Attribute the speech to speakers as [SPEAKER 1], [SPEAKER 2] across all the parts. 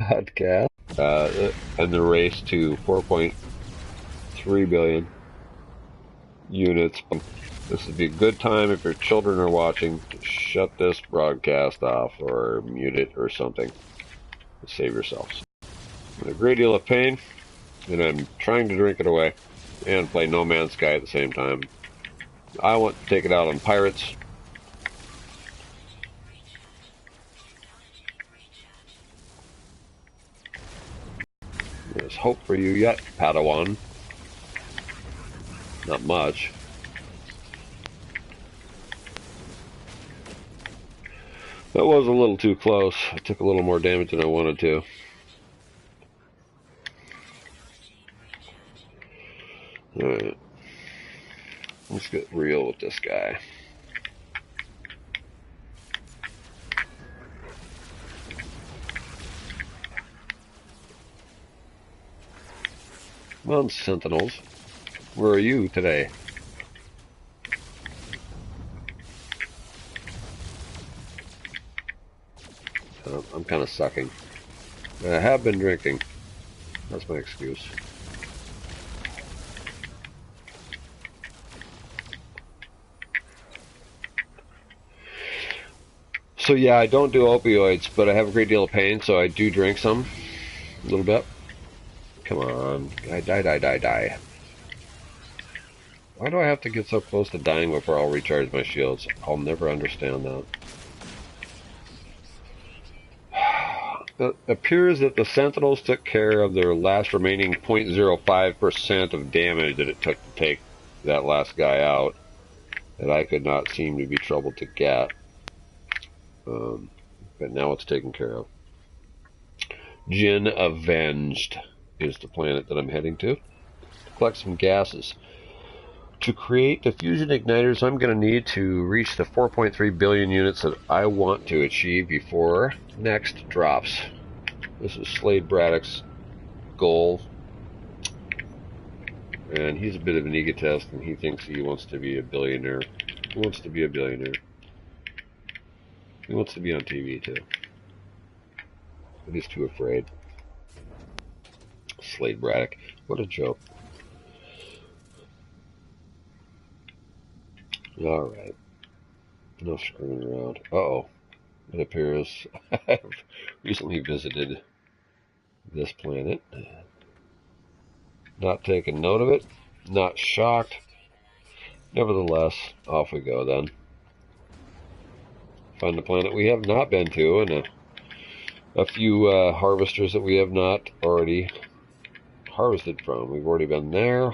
[SPEAKER 1] podcast and the race to 4.3 billion units. This would be a good time if your children are watching to shut this broadcast off or mute it or something to save yourselves. I'm in a great deal of pain, and I'm trying to drink it away and play No Man's Sky at the same time. I want to take it out on pirates. There's hope for you yet, Padawan. Not much. That was a little too close. I took a little more damage than I wanted to. Alright. Let's get real with this guy. Come on, Sentinels. Where are you today? I'm kind of sucking. I have been drinking. That's my excuse. So yeah, I don't do opioids, but I have a great deal of pain, so I do drink some. A little bit. Come on. Die. Why do I have to get so close to dying before I'll recharge my shields? I'll never understand that. It appears that the Sentinels took care of their last remaining 0.05% of damage that it took to take that last guy out, that I could not seem to be troubled to get. But now it's taken care of. Jin Avenged is the planet that I'm heading to collect some gases. To create the fusion igniters, I'm going to need to reach the 4.3 billion units that I want to achieve before next drops. This is Slade Braddock's goal, and he's a bit of an egotist, and he thinks he wants to be a billionaire. He wants to be a billionaire. He wants to be on TV too, but he's too afraid. Slade Braddock, what a joke. Alright. No screwing around. Uh-oh. It appears I've recently visited this planet. Not taking note of it. Not shocked. Nevertheless, off we go then. Find a planet we have not been to, and a few harvesters that we have not already harvested from. We've already been there.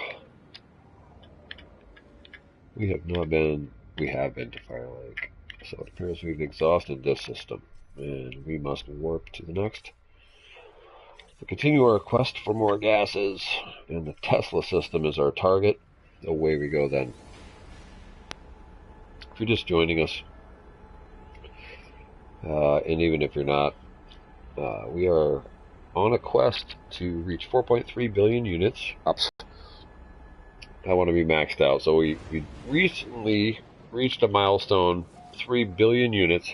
[SPEAKER 1] We have been to Fire Lake. So it appears we've exhausted this system, and we must warp to the next to continue our quest for more gases. And the Tesla system is our target. Away we go then. If you're just joining us, and even if you're not, we are on a quest to reach 4.3 billion units. I want to be maxed out. So we recently reached a milestone, 3 billion units.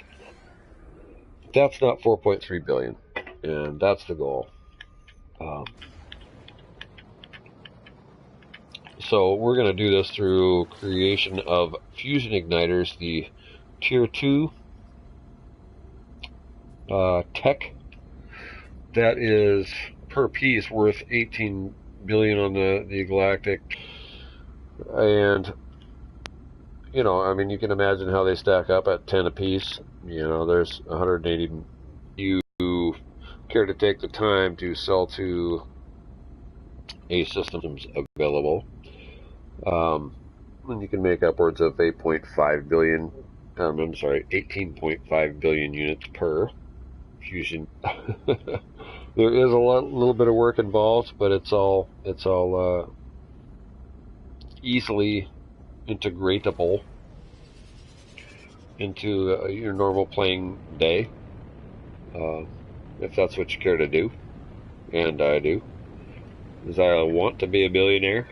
[SPEAKER 1] That's not 4.3 billion, and that's the goal. So we're going to do this through creation of fusion igniters, the tier 2 tech that is per piece worth 18 billion on the galactic. And you know, I mean, you can imagine how they stack up at 10 apiece. You know, there's 180. You care to take the time to sell to a systems available, and you can make upwards of 8.5 billion. I'm sorry, 18.5 billion units per fusion. There is a little bit of work involved, but it's all easily integratable into your normal playing day, if that's what you care to do, and I do, because I want to be a billionaire.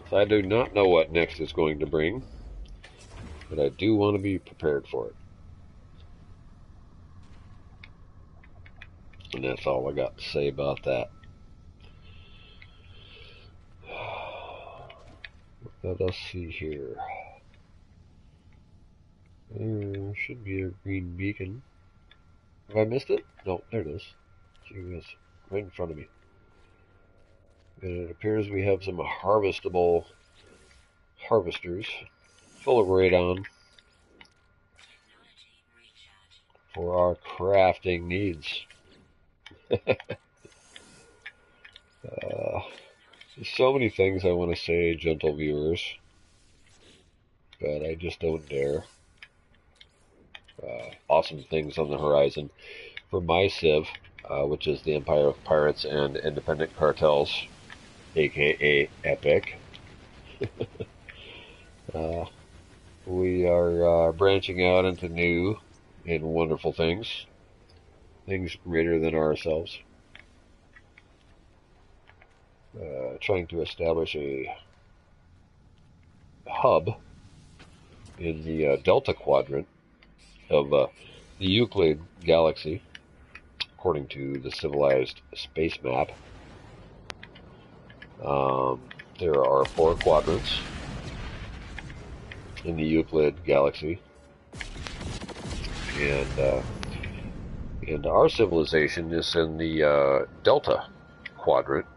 [SPEAKER 1] So I do not know what next is going to bring, but I do want to be prepared for it. And that's all I got to say about that. Let us see here. There should be a green beacon. Have I missed it? No, there it is. Gee whiz, right in front of me. And it appears we have some harvestable harvesters full of radon for our crafting needs. There's so many things I want to say, gentle viewers, but I just don't dare. Awesome things on the horizon for my Civ, which is the Empire of Pirates and Independent Cartels, aka Epic. We are branching out into new and wonderful things greater than ourselves. Trying to establish a hub in the Delta Quadrant of the Euclid Galaxy, according to the civilized space map. There are 4 quadrants in the Euclid Galaxy, and our civilization is in the Delta Quadrant.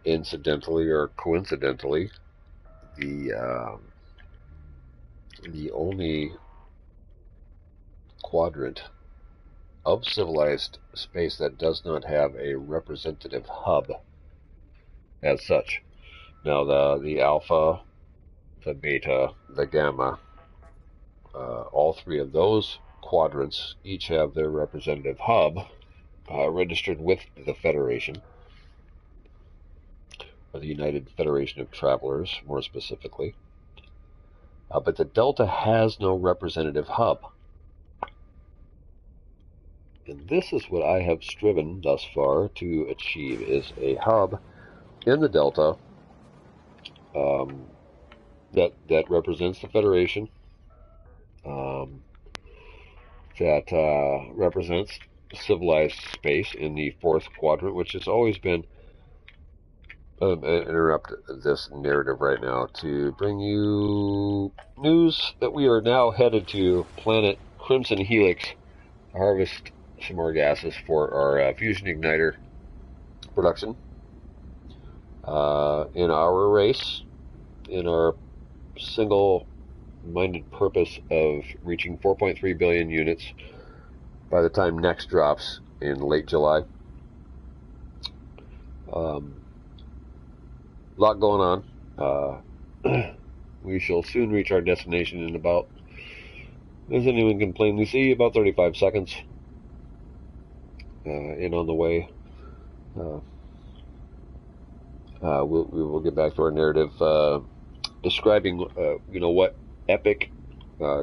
[SPEAKER 1] Incidentally or coincidentally, the only quadrant of civilized space that does not have a representative hub as such. Now the alpha, the beta, the gamma, all 3 of those quadrants each have their representative hub registered with the Federation, or the United Federation of Travelers, more specifically. But the Delta has no representative hub. And this is what I have striven thus far to achieve, is a hub in the Delta that represents the Federation, that represents civilized space in the 4th quadrant, which has always been interrupt this narrative right now to bring you news that we are now headed to planet Crimson Helix to harvest some more gases for our fusion igniter production. In our race, in our single-minded purpose of reaching 4.3 billion units by the time next drops in late July. A lot going on. We shall soon reach our destination in about, as anyone can plainly see, about 35 seconds. In on the way. We will get back to our narrative, describing, what Epic,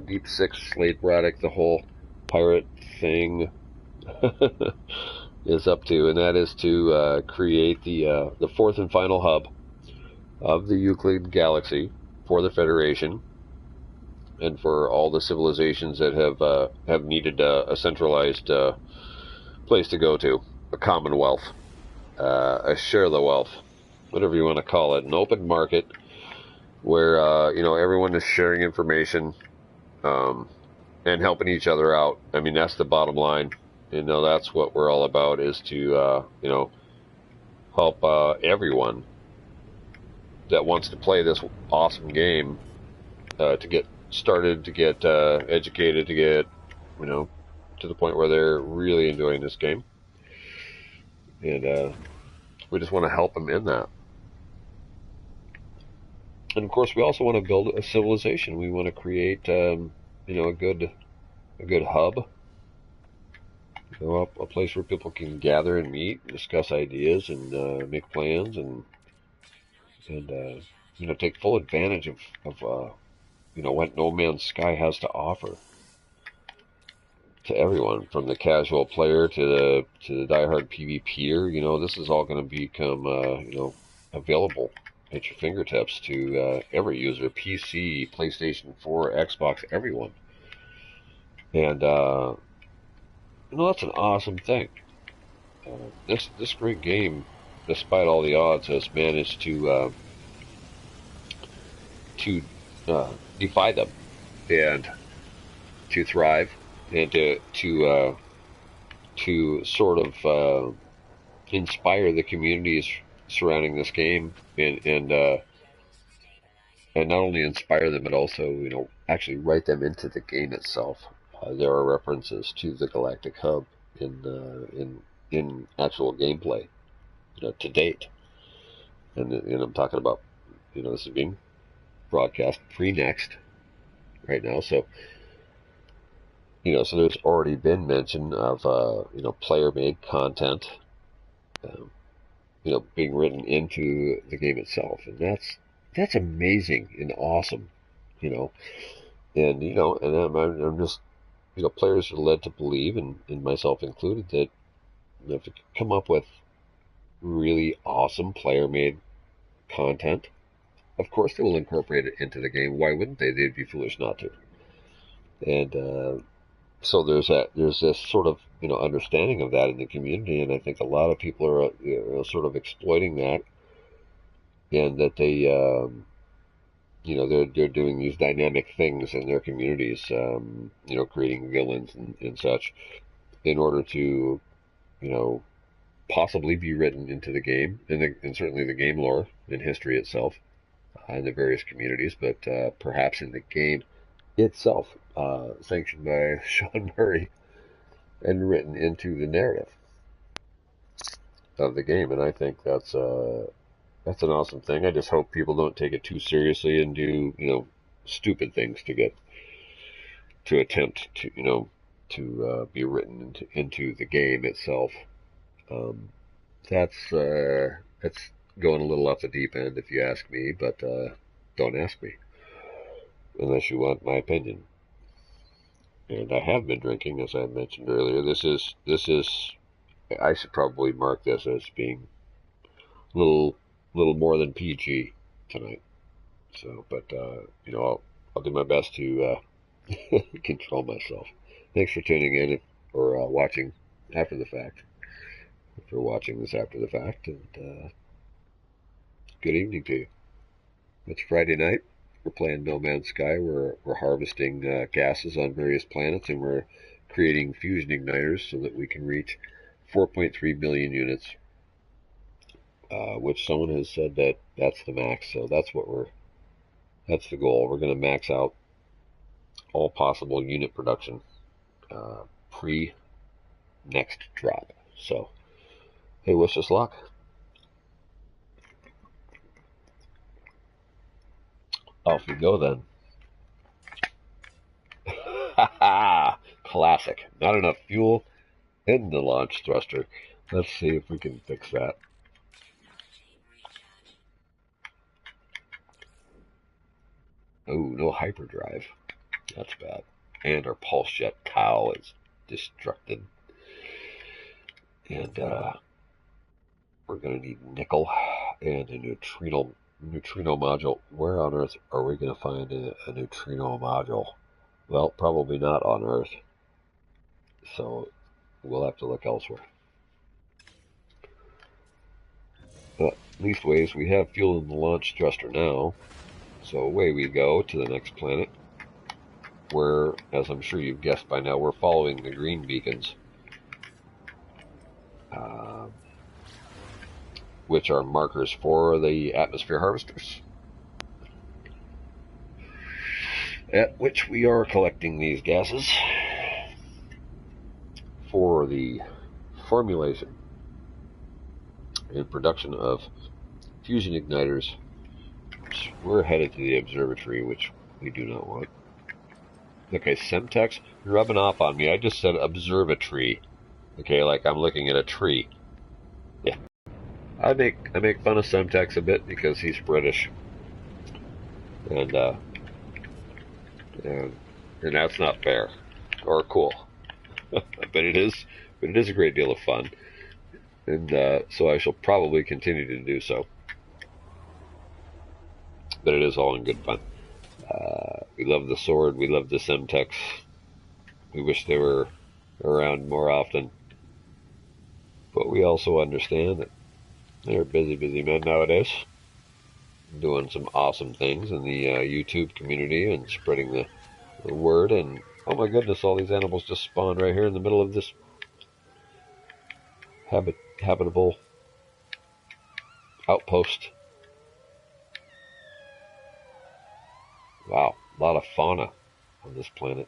[SPEAKER 1] Deep Six, Slade Braddock, the whole pirate thing is up to, and that is to create the 4th and final hub of the Euclid Galaxy for the Federation and for all the civilizations that have needed a centralized place to go to, a commonwealth, a share the wealth, whatever you want to call it, an open market where everyone is sharing information and helping each other out. I mean, that's the bottom line. That's what we're all about, is to help everyone that wants to play this awesome game to get started, to get educated, to get to the point where they're really enjoying this game, and we just want to help them in that. And of course, we also want to build a civilization. We want to create a good hub, a place where people can gather and meet, and discuss ideas, and make plans, and take full advantage of what No Man's Sky has to offer to everyone, from the casual player to the diehard PvPer. This is all going to become available at your fingertips to every user, PC, PlayStation 4, Xbox, everyone. And that's an awesome thing. This great game, despite all the odds, has managed to defy them and to thrive and to sort of inspire the communities surrounding this game and not only inspire them but also actually write them into the game itself. There are references to the Galactic Hub in actual gameplay, to date, and I'm talking about this is being broadcast pre-next right now, so so there's already been mention of player-made content, um, being written into the game itself, and that's amazing and awesome, you know, and I'm just players are led to believe, and myself included, that if you come up with really awesome player-made content, of course they will incorporate it into the game. Why wouldn't they? They'd be foolish not to. And so there's this sort of understanding of that in the community, and I think a lot of people are sort of exploiting that, and that they're doing these dynamic things in their communities, creating villains and such, in order to possibly be written into the game, and certainly the game lore and history itself, in the various communities, but perhaps in the game itself, sanctioned by Sean Murray and written into the narrative of the game. And I think that's an awesome thing. I just hope people don't take it too seriously and do stupid things to attempt to be written into the game itself. Um, that's going a little off the deep end, if you ask me, but don't ask me unless you want my opinion. And I have been drinking, as I mentioned earlier. This is I should probably mark this as being a little more than PG tonight. So, but I'll do my best to control myself. Thanks for tuning in or watching after the fact. If you're watching this after the fact, and good evening to you. It's Friday night. We're playing No Man's Sky. We're harvesting gases on various planets, and we're creating fusion igniters so that we can reach 4.3 billion units, which someone has said that's the max. So that's the goal. We're going to max out all possible unit production pre next drop. So, hey, wish us luck. Off we go then. Classic. Not enough fuel in the launch thruster. Let's see if we can fix that. Oh, no hyperdrive. That's bad. And our pulse jet cowl is destructed. And we're going to need nickel and a neutrino module. Where on Earth are we going to find a neutrino module? Well, probably not on Earth. So we'll have to look elsewhere. But leastways, we have fuel in the launch thruster now. So away we go to the next planet, where, as I'm sure you've guessed by now, we're following the green beacons, which are markers for the atmosphere harvesters, at which we are collecting these gases for the formulation and production of fusion igniters. We're headed to the observatory, which we do not want. Okay, Semtex, you're rubbing off on me. I just said observatory. Okay, like I'm looking at a tree. Yeah. I make fun of Semtex a bit because he's British. And that's not fair or cool. but it is a great deal of fun. And so I shall probably continue to do so. But it is all in good fun. We love the sword. We love the Semtex. We wish they were around more often. But we also understand that they're busy, busy men nowadays, doing some awesome things in the YouTube community and spreading the word. And oh my goodness, all these animals just spawned right here in the middle of this habitable outpost. Wow, a lot of fauna on this planet.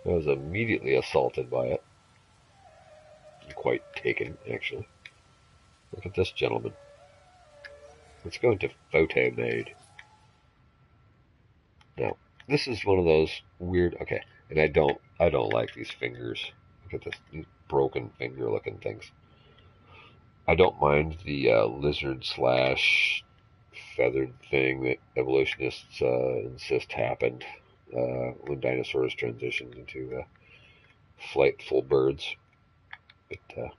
[SPEAKER 1] I was immediately assaulted by it. Quite taken, actually. Look at this gentleman. Let's go into photo mode. Now, this is one of those weird. Okay, and I don't like these fingers. Look at these broken finger-looking things. I don't mind the lizard slash feathered thing that evolutionists insist happened when dinosaurs transitioned into flightful birds. But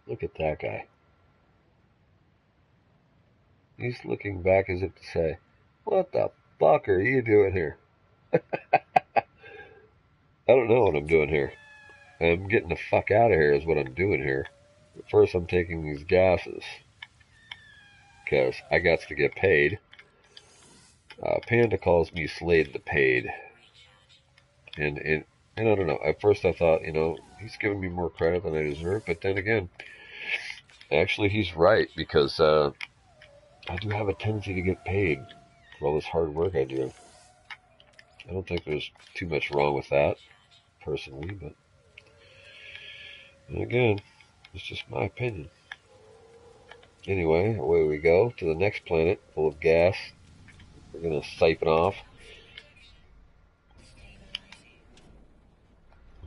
[SPEAKER 1] look at that guy. He's looking back as if to say, "What the fuck are you doing here?" I don't know what I'm doing here. I'm getting the fuck out of here is what I'm doing here. But first I'm taking these gases. Because I got to get paid. Panda calls me Slade the Paid. And I don't know. At first I thought, he's giving me more credit than I deserve. But then again, actually he's right. Because I do have a tendency to get paid for all this hard work I do. I don't think there's too much wrong with that, personally. But and again, it's just my opinion. Anyway, away we go to the next planet full of gas. We're going to siphon off.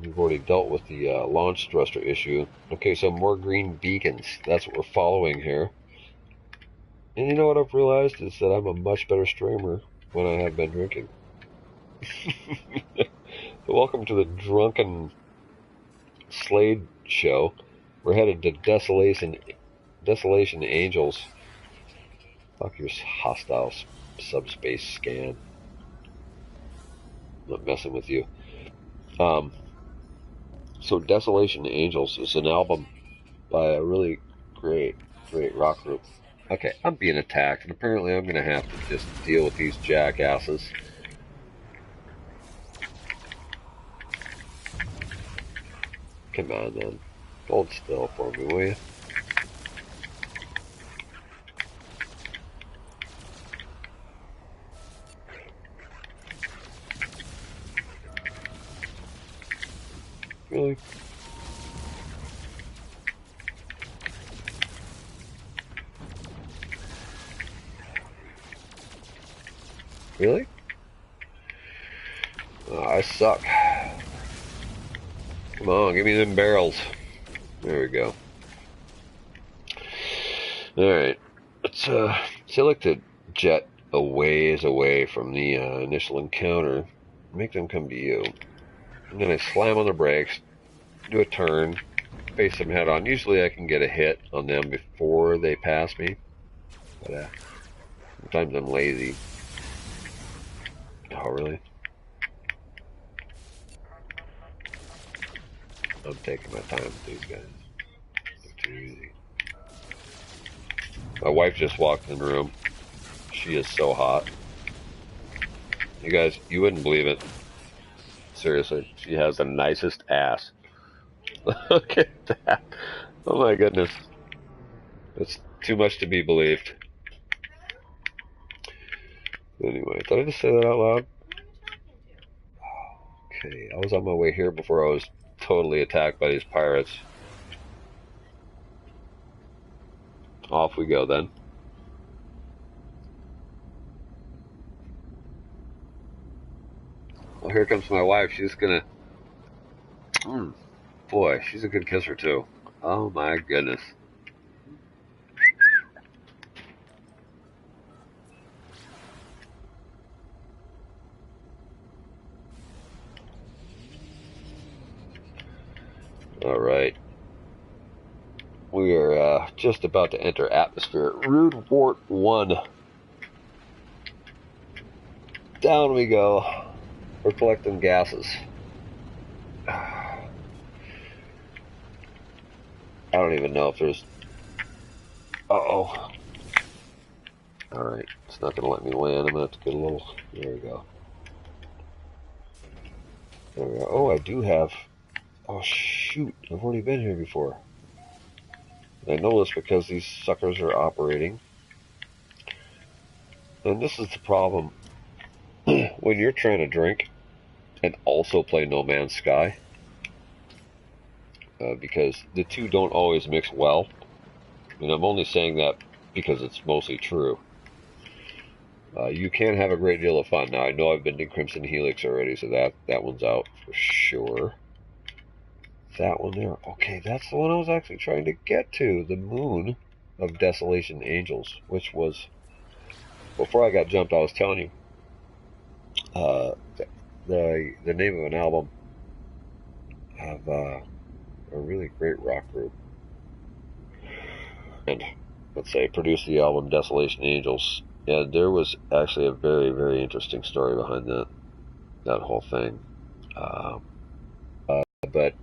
[SPEAKER 1] We've already dealt with the launch thruster issue. Okay, so more green beacons. That's what we're following here. And you know what I've realized is that I'm a much better streamer when I have been drinking. Welcome to the drunken Slade show. We're headed to Desolation Angels. Fuck your hostile subspace scan. I'm not messing with you. So Desolation Angels is an album by a really great rock group. Okay, I'm being attacked, and apparently I'm going to have to just deal with these jackasses. Come on, then. Hold still for me, will you? Really? Really? Oh, I suck. Come on, give me them barrels. There we go. Alright. Let's select a jet a ways away from the initial encounter. Make them come to you. And then I slam on the brakes, do a turn, face them head on. Usually I can get a hit on them before they pass me. But sometimes I'm lazy. Oh, really? I'm taking my time with these guys. They're too easy. My wife just walked in the room. She is so hot. You guys, you wouldn't believe it. Seriously, she has the nicest ass. Look at that. Oh my goodness. That's too much to be believed. Anyway, did I just say that out loud? Okay, I was on my way here before I was totally attacked by these pirates. Off we go then. Well, here comes my wife. She's gonna... boy, she's a good kisser too. Oh my goodness. Alright. We are just about to enter atmosphere. Rude Wart 1. Down we go. We're collecting gases. I don't even know if there's... Uh-oh. Alright, it's not going to let me land. I'm going to have to get a little... There we go. There we go. Oh, I do have... Oh, shoot. I've already been here before. I know this because these suckers are operating. And this is the problem. When you're trying to drink and also play No Man's Sky, because the two don't always mix well. And I'm only saying that because it's mostly true. You can have a great deal of fun. Now, I know I've been to Crimson Helix already, so that one's out for sure. That one there. Okay, that's the one I was actually trying to get to. The moon of Desolation Angels, which was... Before I got jumped, I was telling you, the name of an album of a really great rock group. And, let's say, produced the album Desolation Angels. And there was actually a very, very interesting story behind that whole thing. But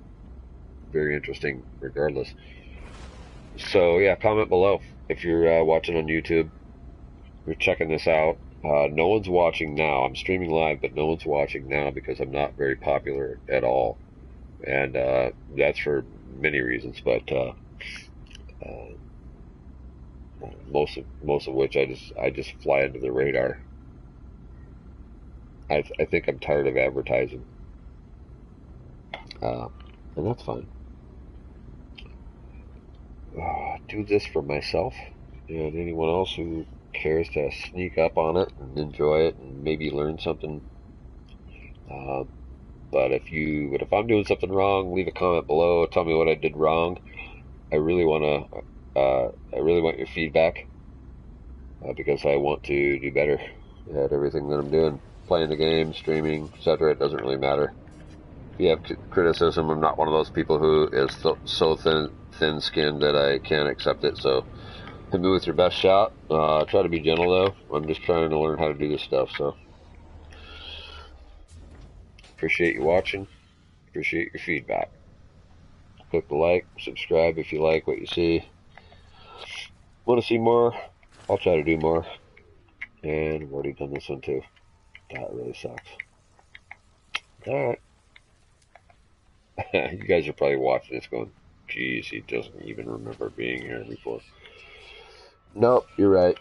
[SPEAKER 1] very interesting regardless. So, yeah, comment below if you're watching on YouTube. You're checking this out. No one's watching now. I'm streaming live, but no one's watching now because I'm not very popular at all. And that's for many reasons, but most of which I just fly under the radar. I think I'm tired of advertising, and that's fine. Do this for myself and anyone else who cares to sneak up on it and enjoy it and maybe learn something. But if I'm doing something wrong, leave a comment below. Tell me what I did wrong. I really want your feedback because I want to do better at everything that I'm doing. Playing the game, streaming, etc. It doesn't really matter. If you have criticism, I'm not one of those people who is so thin-skinned that I can't accept it. So hit me with your best shot. Try to be gentle though. I'm just trying to learn how to do this stuff. So appreciate you watching. Appreciate your feedback. Click the like, subscribe if you like what you see. Want to see more? I'll try to do more. And I've already done this one too. That really sucks. Alright. You guys are probably watching this going, geez, he doesn't even remember being here before. Nope, you're right.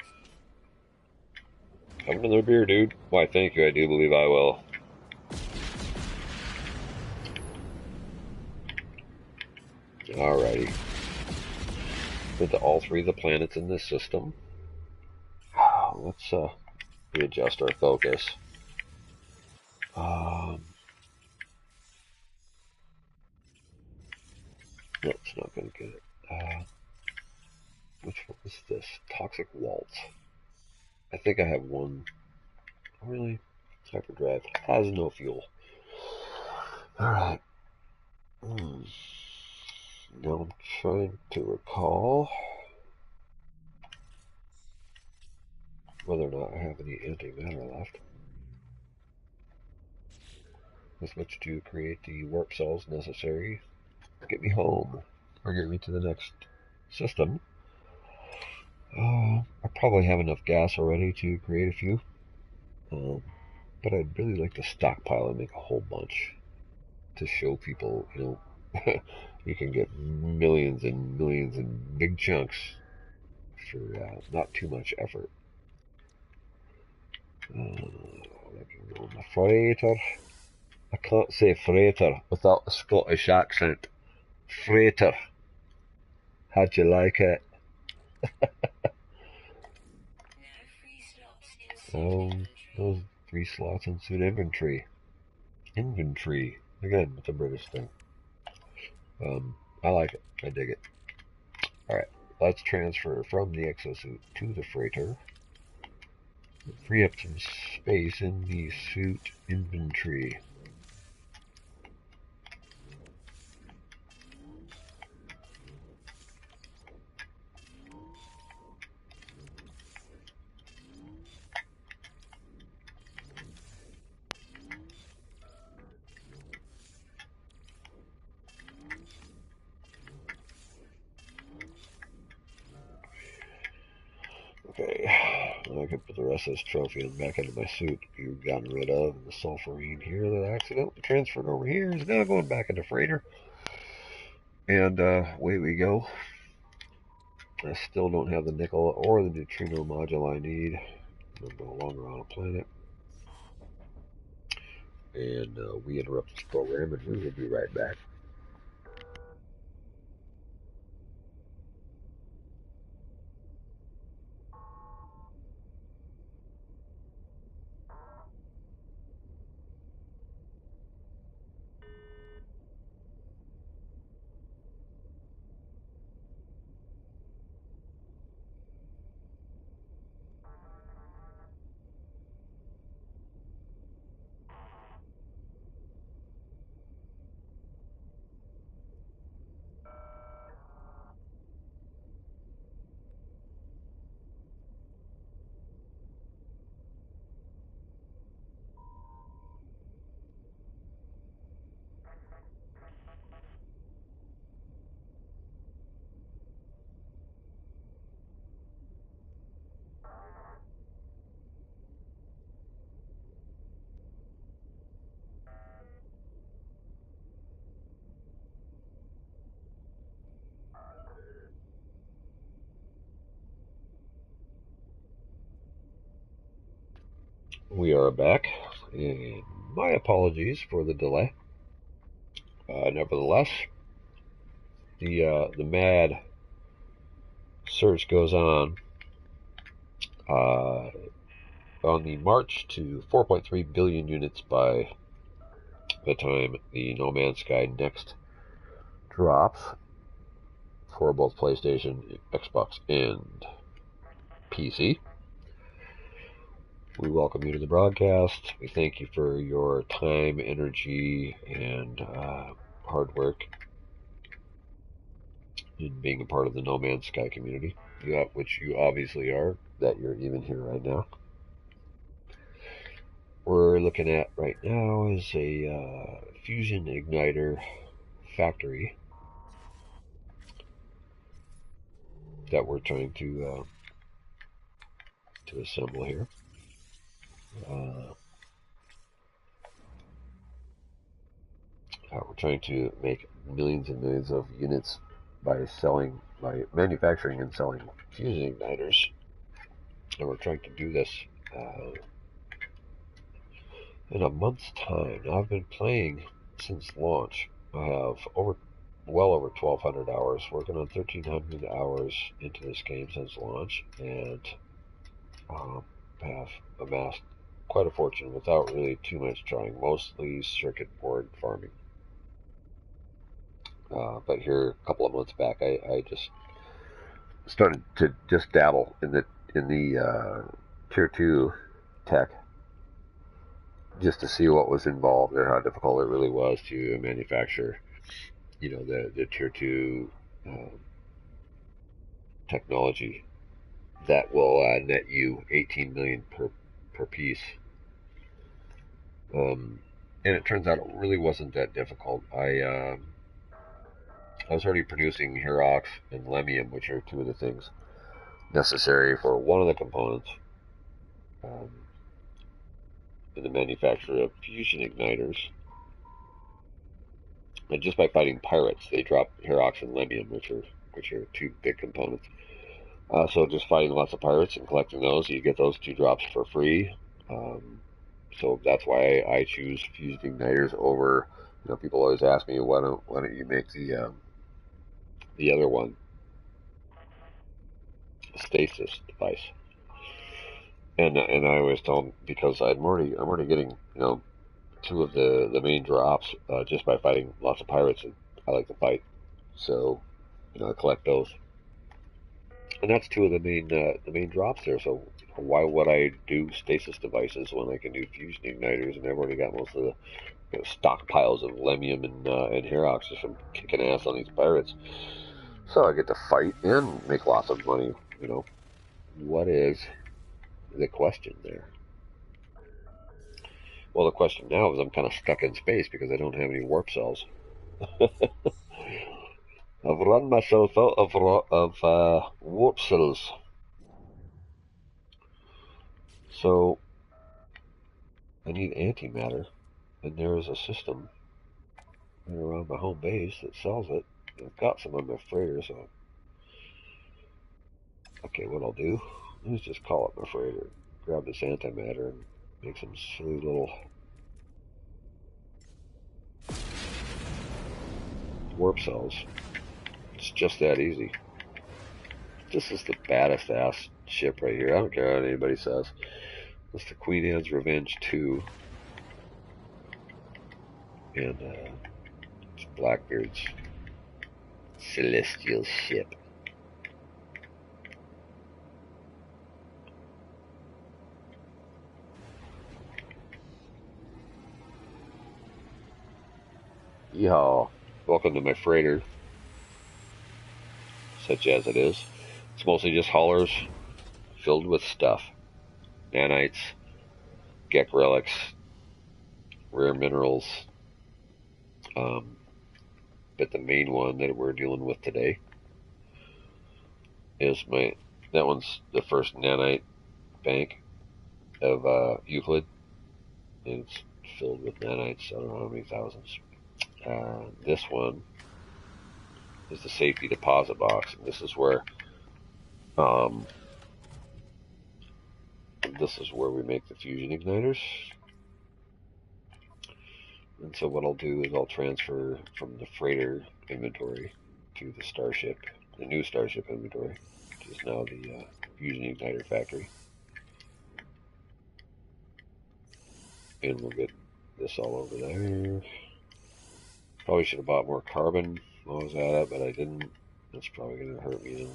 [SPEAKER 1] Have another beer, dude. Why, thank you. I do believe I will. Alrighty. Into all three of the planets in this system. Let's readjust our focus. That's not going to get it. Which one is this? Toxic Waltz. I think I have one. Really? Hyperdrive has no fuel. Alright. Now I'm trying to recall whether or not I have any antimatter left. With which to create the warp cells necessary to get me home or get me to the next system. I probably have enough gas already to create a few, but I'd really like to stockpile and make a whole bunch to show people, you can get millions and millions in big chunks for not too much effort. Freighter. I can't say freighter without a Scottish accent. Freighter. How'd you like it? Those 3 slots in suit inventory. Inventory. Again, with the British thing. I like it. I dig it. Alright, let's transfer from the exosuit to the freighter. Free up some space in the suit inventory. Okay, I can put the rest of this trophy back into my suit you've gotten rid of. And the sulfurine here that I accidentally transferred over here is now going back into freighter. And away we go. I still don't have the nickel or the neutrino module I need. I'm no longer on a planet. And we interrupt this program, and we will be right back. We are back, and my apologies for the delay. Nevertheless, the mad search goes on the march to 4.3 billion units by the time the No Man's Sky next drops for both PlayStation, Xbox, and PC. We welcome you to the broadcast. We thank you for your time, energy, and hard work in being a part of the No Man's Sky community, which you obviously are, that you're even here right now. We're looking at right now is a fusion igniter factory that we're trying to assemble here. We're trying to make millions and millions of units by manufacturing and selling fusion igniters, and we're trying to do this in a month's time. Now, I've been playing since launch. I have well over 1,200 hours, working on 1,300 hours into this game since launch, and have amassed quite a fortune without really too much trying, mostly circuit board farming. But here, a couple of months back, I just started to just dabble in the tier 2 tech, just to see what was involved and how difficult it really was to manufacture, the tier 2 technology that will net you 18 million per piece. And it turns out it really wasn't that difficult. I was already producing Herox and Lemium, which are two of the things necessary for one of the components in the manufacture of fusion igniters. And just by fighting pirates, they drop Herox and Lemium, which are two big components. So just fighting lots of pirates and collecting those, you get those two drops for free. So that's why I choose fusion igniters over. People always ask me, why don't you make the other one, a stasis device? And I always tell them, because I'm already getting two of the main drops just by fighting lots of pirates, and I like to fight, so I collect those, and that's two of the main drops there. So why would I do stasis devices when I can do fusion igniters, and I've already got most of the stockpiles of Lemium and Herox just from kicking ass on these pirates. So I get to fight and make lots of money. What is the question there? Well, the question now is I'm kind of stuck in space because I don't have any warp cells. I've run myself out of warp cells. So I need antimatter, and there is a system right around my home base that sells it. I've got some on my freighter, so okay, what I'll do is just call up my freighter, grab this antimatter, and make some silly little warp cells. It's just that easy. This is the baddest ass ship right here. I don't care what anybody says. It's the Queen Anne's Revenge 2. And it's Blackbeard's celestial ship. Yeehaw. Welcome to my freighter, such as it is. It's mostly just haulers filled with stuff. Nanites, Gek relics, rare minerals. But the main one that we're dealing with today is that one's the first nanite bank of Euclid. And it's filled with nanites, I don't know how many thousands. This one is the safety deposit box. And this is where we make the fusion igniters. And so what I'll do is I'll transfer from the freighter inventory to the starship, the new starship inventory, which is now the fusion igniter factory. And we'll get this all over there. Probably should have bought more carbon while I was at it, but I didn't. That's probably going to hurt me in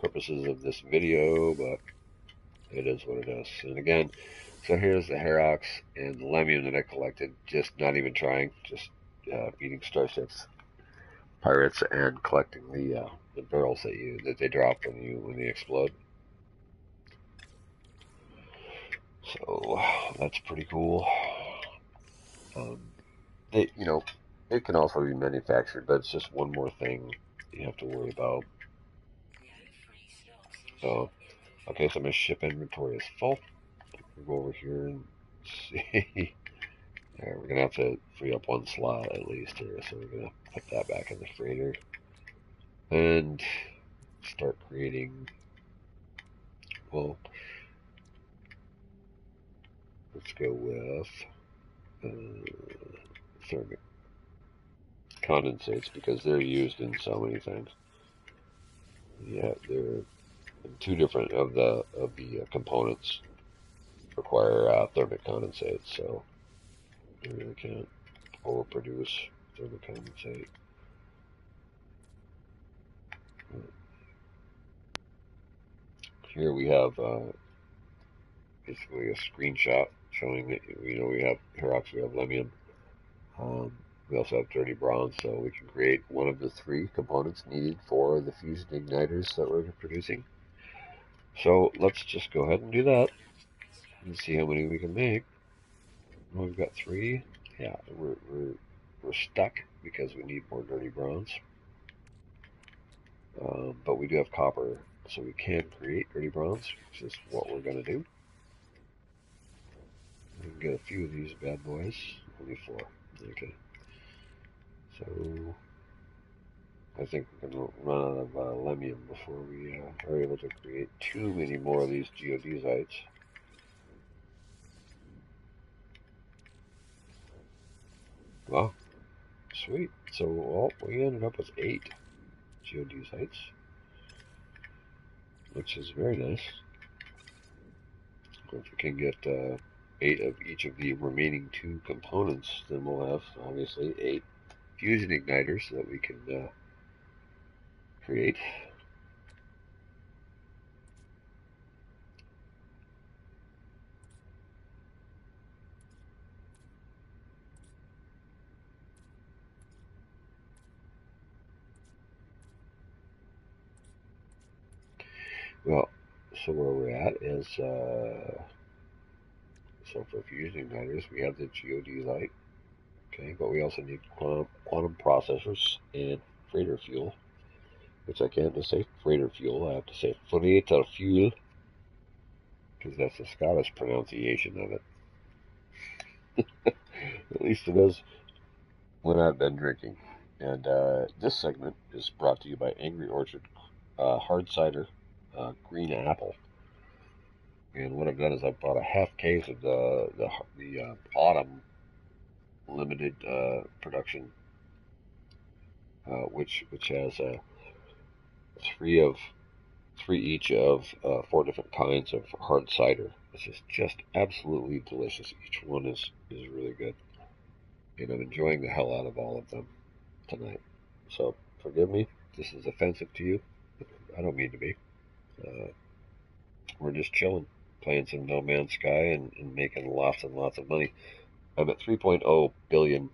[SPEAKER 1] purposes of this video, but it is what it is. And again, so here's the Herox and the Lemium that I collected, just not even trying, just beating starships, pirates, and collecting the barrels that they drop when they explode. So that's pretty cool. It can also be manufactured, but it's just one more thing you have to worry about. So, okay, so my ship inventory is full. We'll go over here and see. Alright, we're going to have to free up one slot at least here, so we're going to put that back in the freighter. And start creating, well, let's go with thermic condensates, because they're used in so many things. Yeah, they're two different of the components require thermic condensate, so you really can't overproduce thermic condensate. Here we have basically a screenshot showing that we have Herox, we have Lemium. We also have dirty bronze, so we can create one of the three components needed for the fusion igniters that we're producing. So let's just go ahead and do that and see how many we can make. Well, we've got three. Yeah, we're stuck because we need more dirty bronze. But we do have copper, so we can create dirty bronze, which is what we're going to do. We can get a few of these bad boys. Only 4. Okay. So I think we're going to run out of Lemium before we are able to create too many more of these geodesites. Wow, sweet. So we ended up with 8 geodesites, which is very nice. If we can get 8 of each of the remaining 2 components, then we'll have obviously 8 fusion igniters that we can create. Well, so where we're at is so for fusion igniters we have the geodesite, okay, but we also need quantum processors and freighter fuel, which I can't just say freighter fuel, I have to say freighter fuel. because that's the Scottish pronunciation of it. At least it is when I've been drinking. And this segment is brought to you by Angry Orchard Hard Cider Green Apple. And what I've done is I've bought a half case of the autumn limited production, which has three each of 4 different kinds of hard cider. This is just absolutely delicious. Each one is really good, and I'm enjoying the hell out of all of them tonight. So forgive me if this is offensive to you. I don't mean to be. We're just chilling, playing some No Man's Sky and making lots and lots of money. I'm at 3.0 billion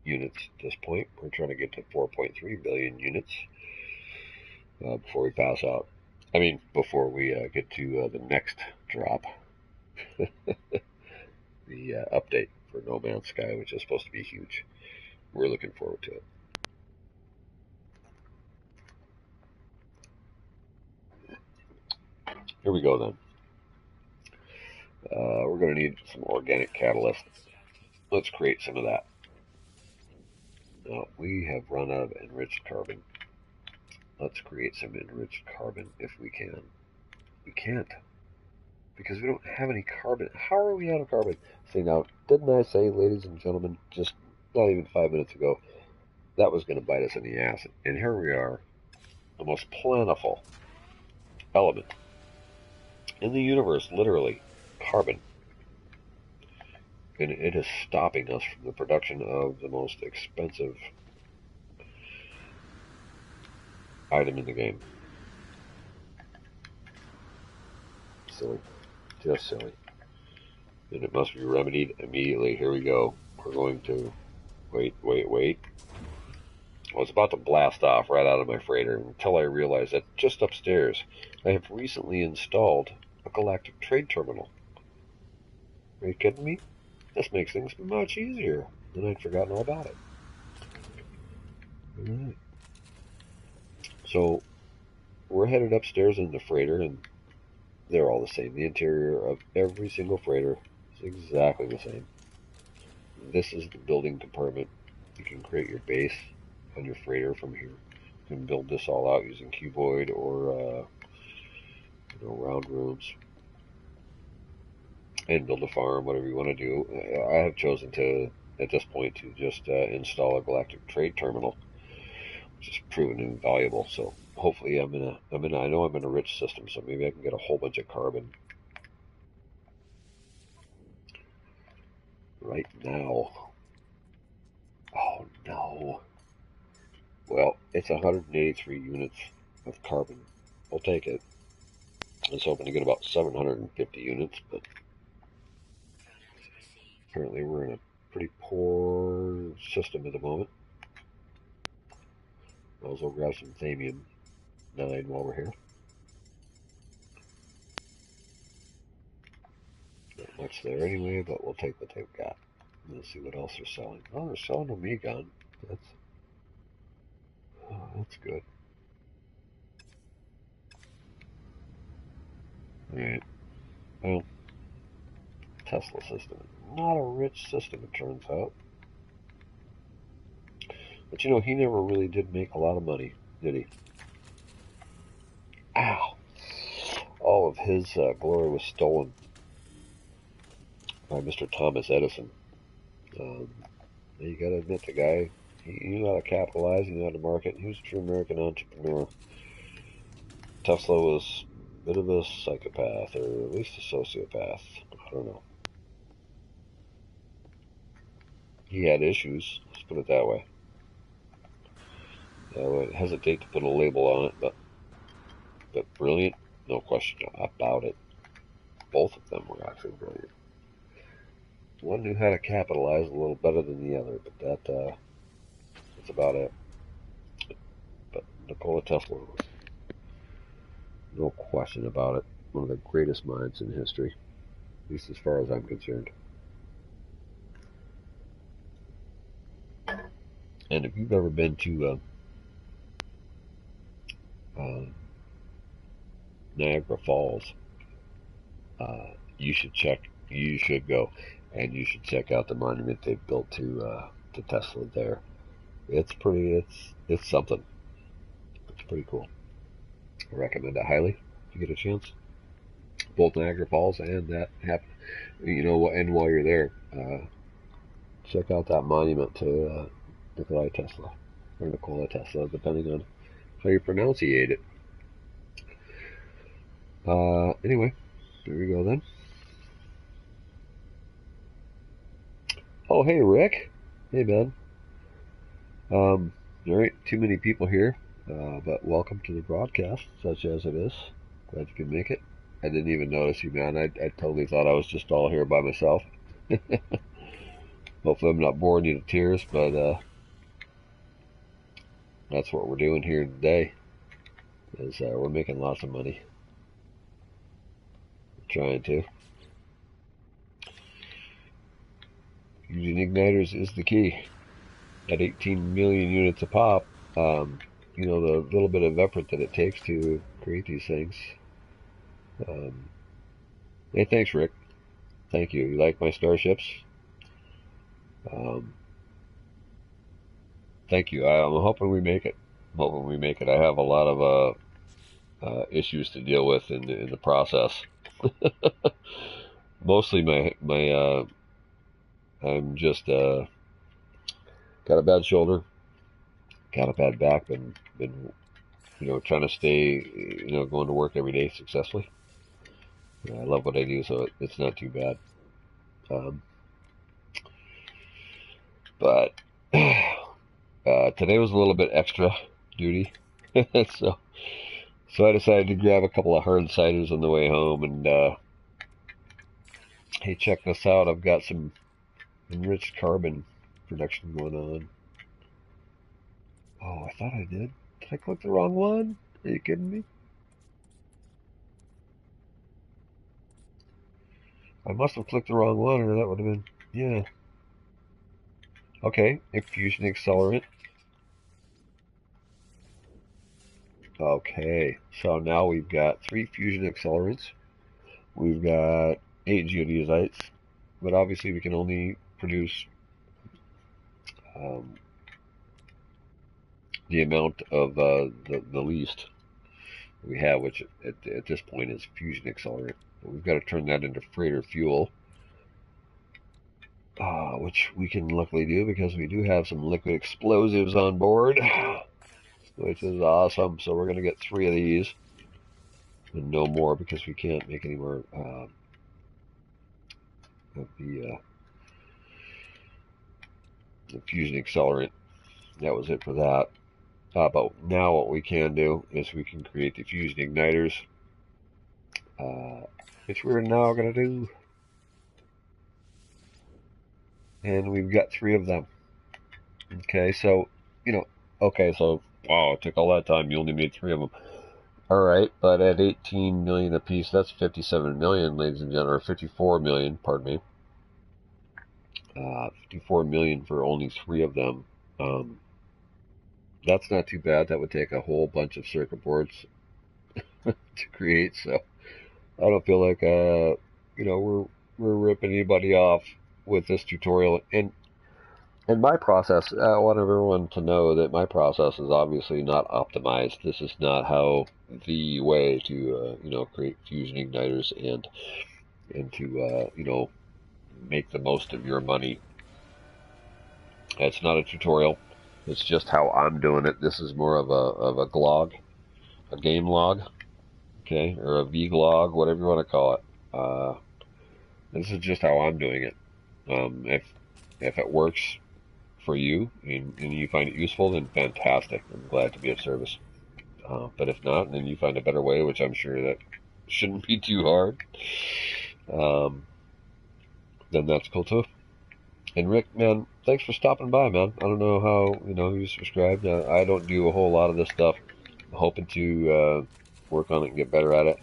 [SPEAKER 1] units at this point. We're trying to get to 4.3 billion units before we pass out. I mean, before we get to the next drop. The update for No Man's Sky, which is supposed to be huge. We're looking forward to it. Here we go then. We're going to need some organic catalyst. Let's create some of that. Now, we have run out of enriched carbon. Let's create some enriched carbon if we can. We can't, because we don't have any carbon. How are we out of carbon? See, now, didn't I say, ladies and gentlemen, just not even 5 minutes ago, that was going to bite us in the ass? And here we are, the most plentiful element in the universe, literally, carbon. And it is stopping us from the production of the most expensive item in the game. Silly. Just silly. And it must be remedied immediately. Here we go. We're going to... Wait. I was about to blast off right out of my freighter until I realized that just upstairs I have recently installed a galactic trade terminal. Are you kidding me? This makes things much easier, and I'd forgotten all about it. Alright. So, we're headed upstairs in the freighter, and they're all the same. The interior of every single freighter is exactly the same. This is the building compartment. You can create your base on your freighter from here. You can build this all out using cuboid or round rooms, and build a farm, whatever you want to do. I have chosen to, at this point, to just install a galactic trade terminal, which is proven invaluable. So hopefully I know I'm in a rich system, so maybe I can get a whole bunch of carbon right now. Oh no. Well, it's 183 units of carbon. I'll take it. I was hoping to get about 750 units, but apparently we're in a pretty poor system at the moment. I'll also grab some Thamium 9 while we're here. Not much there anyway, but we'll take what they've got. Let's see what else they're selling. Oh, they're selling a Megon. That's good. Alright. Well, Tesla system. Not a rich system, it turns out. But you know, he never really did make a lot of money, did he? Ow! All of his glory was stolen by Mr. Thomas Edison. You gotta admit, the guy, he knew how to capitalize, he knew how to market. He was a true American entrepreneur. Tesla was a bit of a psychopath, or at least a sociopath. I don't know. He had issues, let's put it that way. I would hesitate to put a label on it, but brilliant, no question about it. Both of them were actually brilliant. One knew how to capitalize a little better than the other, but that's about it. But Nikola Tesla was, no question about it, one of the greatest minds in history, at least as far as I'm concerned. And if you've ever been to Niagara Falls, you should go, and you should check out the monument they've built to Tesla there. It's something. It's pretty cool. I recommend it highly if you get a chance. Both Niagara Falls and and while you're there, check out that monument to Nikola Tesla, or Nikola Tesla, depending on how you pronunciate it. Anyway, there we go then. Oh, hey, Rick. Hey, man. All right, too many people here, but welcome to the broadcast, such as it is. Glad you could make it. I didn't even notice you, man. I totally thought I was just all here by myself. Hopefully I'm not boring you to tears, but that's what we're doing here today, is we're making lots of money. We're trying to. Using igniters is the key. At 18 million units a pop, the little bit of effort that it takes to create these things. Hey, thanks, Rick. Thank you. You like my starships? Um, Thank you. I'm hoping we make it. I have a lot of issues to deal with in the process. Mostly I'm just got a bad shoulder, got a bad back, been trying to stay going to work every day successfully. I love what I do, so it's not too bad. Um, but today was a little bit extra duty, so I decided to grab a couple of hard ciders on the way home. And hey, check this out! I've got some enriched carbon production going on. Oh, I thought I did. Did I click the wrong one? Are you kidding me? I must have clicked the wrong one, or that would have been, yeah. Okay, a fusion accelerant. Okay, so now we've got 3 fusion accelerants. We've got 8 geodesites, but obviously we can only produce um, the amount of the least we have, which at this point is fusion accelerant. But we've got to turn that into freighter fuel, which we can luckily do because we do have some liquid explosives on board, which is awesome. So we're going to get 3 of these and no more because we can't make any more of the fusion accelerant. That was it for that. But now what we can do is we can create the fusion igniters, which we're now going to do. And we've got 3 of them. Okay, so, wow, it took all that time. You only made 3 of them. All right, but at 18 million apiece, that's 57 million, ladies and gentlemen, or 54 million, pardon me. 54 million for only 3 of them. That's not too bad. That would take a whole bunch of circuit boards to create. So I don't feel like we're ripping anybody off with this tutorial. And my process, I want everyone to know that my process is obviously not optimized. This is not how the way to create fusion igniters and to make the most of your money. It's not a tutorial. It's just how I'm doing it. This is more of a glog, a game log, okay, or a vlog, whatever you want to call it. This is just how I'm doing it. If it works for you and you find it useful, then fantastic. I'm glad to be of service. But if not, then you find a better way, which I'm sure that shouldn't be too hard. Then that's cool too. And Rick, man, thanks for stopping by, man. I don't know how you subscribed. I don't do a whole lot of this stuff. I'm hoping to work on it and get better at it,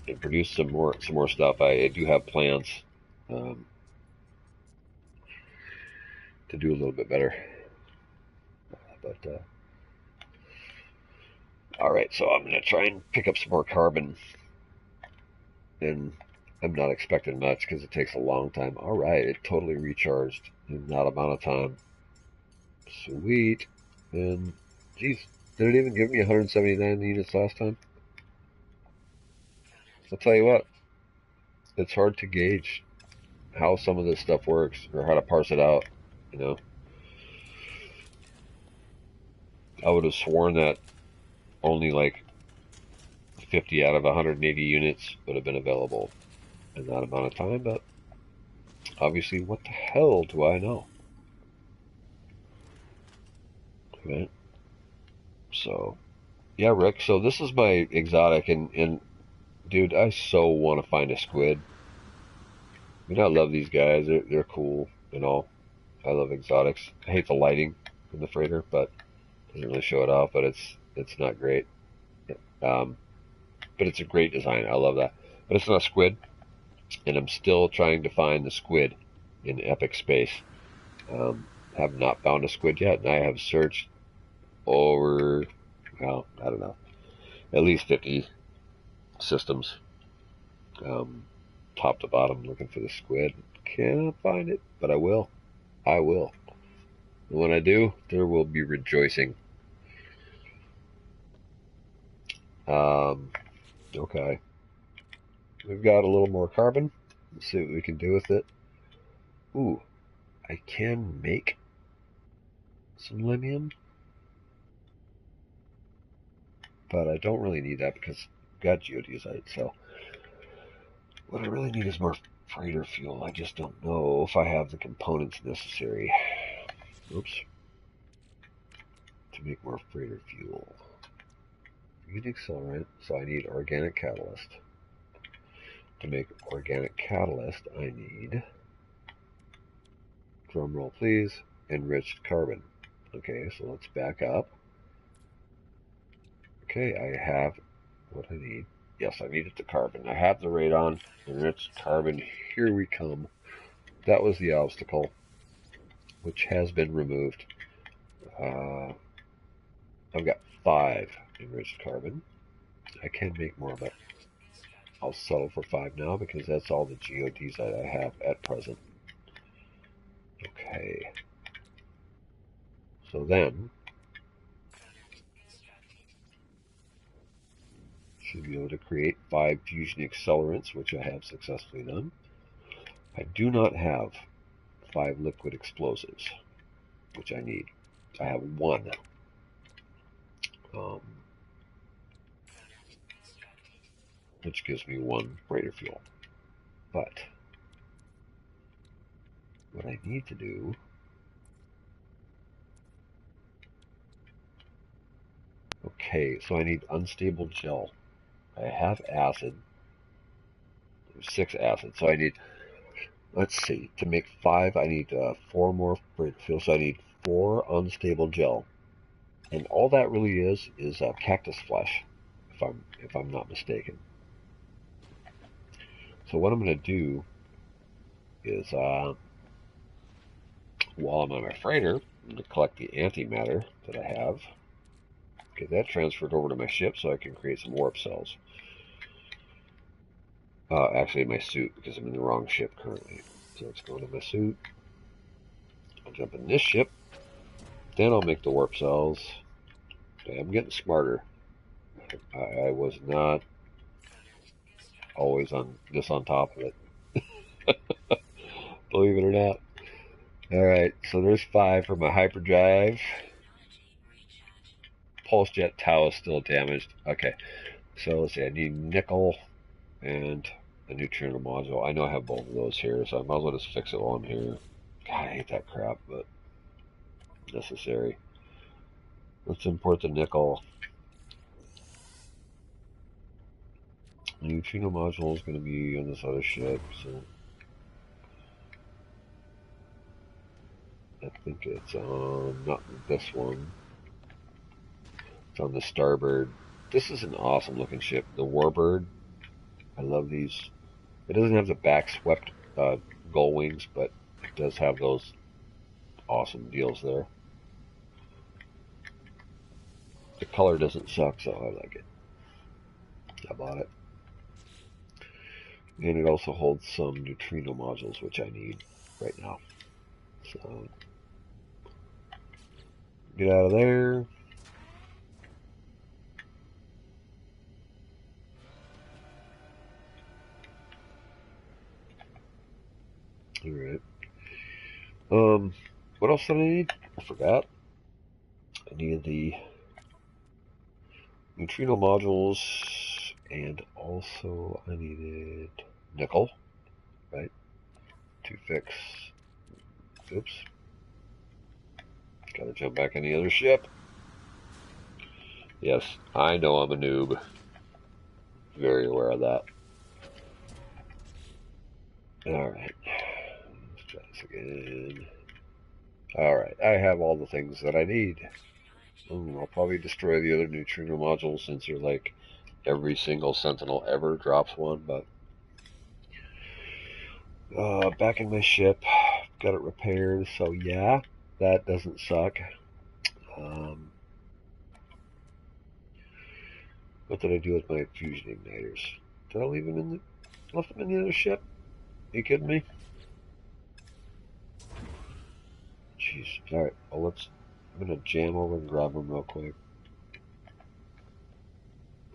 [SPEAKER 1] and produce some more stuff. I do have plans um, to do a little bit better, but Alright, so I'm going to try and pick up some more carbon. And I'm not expecting much because it takes a long time. Alright, it totally recharged in that amount of time. Sweet. And, geez, did it even give me 179 units last time? I'll tell you what, it's hard to gauge how some of this stuff works or how to parse it out, you know. I would have sworn that only like 50 out of 180 units would have been available in that amount of time, but obviously, what the hell do I know? Right? So, yeah, Rick, so this is my exotic, and dude, I so want to find a squid. I mean, I love these guys. They're cool and all. I love exotics. I hate the lighting in the freighter, but it doesn't really show it off, but it's not great. Um, but it's a great design. I love that. But it's not a squid, and I'm still trying to find the squid in epic space. Have not found a squid yet, and I have searched over, well, I don't know, at least 50 systems, um, top to bottom, looking for the squid. Cannot find it, but I will. I will. And when I do, there will be rejoicing. Okay. We've got a little more carbon. Let's see what we can do with it. Ooh, I can make some lithium, but I don't really need that because I've got geodesite. So what I really need is more freighter fuel. I just don't know if I have the components necessary. Oops. To make more freighter fuel. Unique accelerant, so I need organic catalyst. To make organic catalyst, I need, drum roll please, enriched carbon. Okay, so let's back up. Okay, I have what I need. Yes, I needed the carbon. I have the radon, enriched carbon. Here we come. That was the obstacle, which has been removed. I've got 5 enriched carbon. I can make more, but I'll settle for 5 now because that's all the geodesite I have at present. Okay. So then, should be able to create 5 fusion accelerants, which I have successfully done. I do not have 5 liquid explosives, which I need. I have 1. Um, which gives me 1 freighter fuel. But what I need to do, okay, so I need unstable gel. I have acid. There's 6 acids, so I need, let's see, to make 5, I need 4 more freighter fuel. So I need 4 unstable gel, and all that really is cactus flesh, if I'm not mistaken. So what I'm going to do is, while I'm on my freighter, I'm going to collect the antimatter that I have. Get that transferred over to my ship so I can create some warp cells. Actually, my suit, because I'm in the wrong ship currently. So let's go into my suit. I'll jump in this ship. Then I'll make the warp cells. Okay, I'm getting smarter. I was not always on top of it. Believe it or not. Alright, so there's 5 for my hyperdrive. Pulse jet tau is still damaged. Okay, so let's see, I need nickel and a neutrino module. I know I have both of those here, so I might as well just fix it while I'm here. God, I hate that crap, but necessary. Let's import the nickel. The neutrino module is going to be on this other ship, so I think it's on, not this one. It's on the starboard. This is an awesome looking ship. The Warbird. I love these. It doesn't have the back swept gull wings, but it does have those awesome deals there. the color doesn't suck, so I like it. I bought it. And it also holds some neutrino modules, which I need right now. So, get out of there. Alright. What else did I need? I forgot. I needed the neutrino modules, and also I needed nickel, right, to fix. Oops. Gotta jump back in the other ship. Yes, I know I'm a noob. Very aware of that. Alright. Let's try this again. Alright, I have all the things that I need. I'll probably destroy the other neutrino modules since they're like every single Sentinel ever drops one, but back in my ship, got it repaired, so yeah, that doesn't suck. What did I do with my fusion igniters? Did I leave them in the left them in the other ship? Are you kidding me? Jeez. Alright, well I'm gonna jam over and grab them real quick.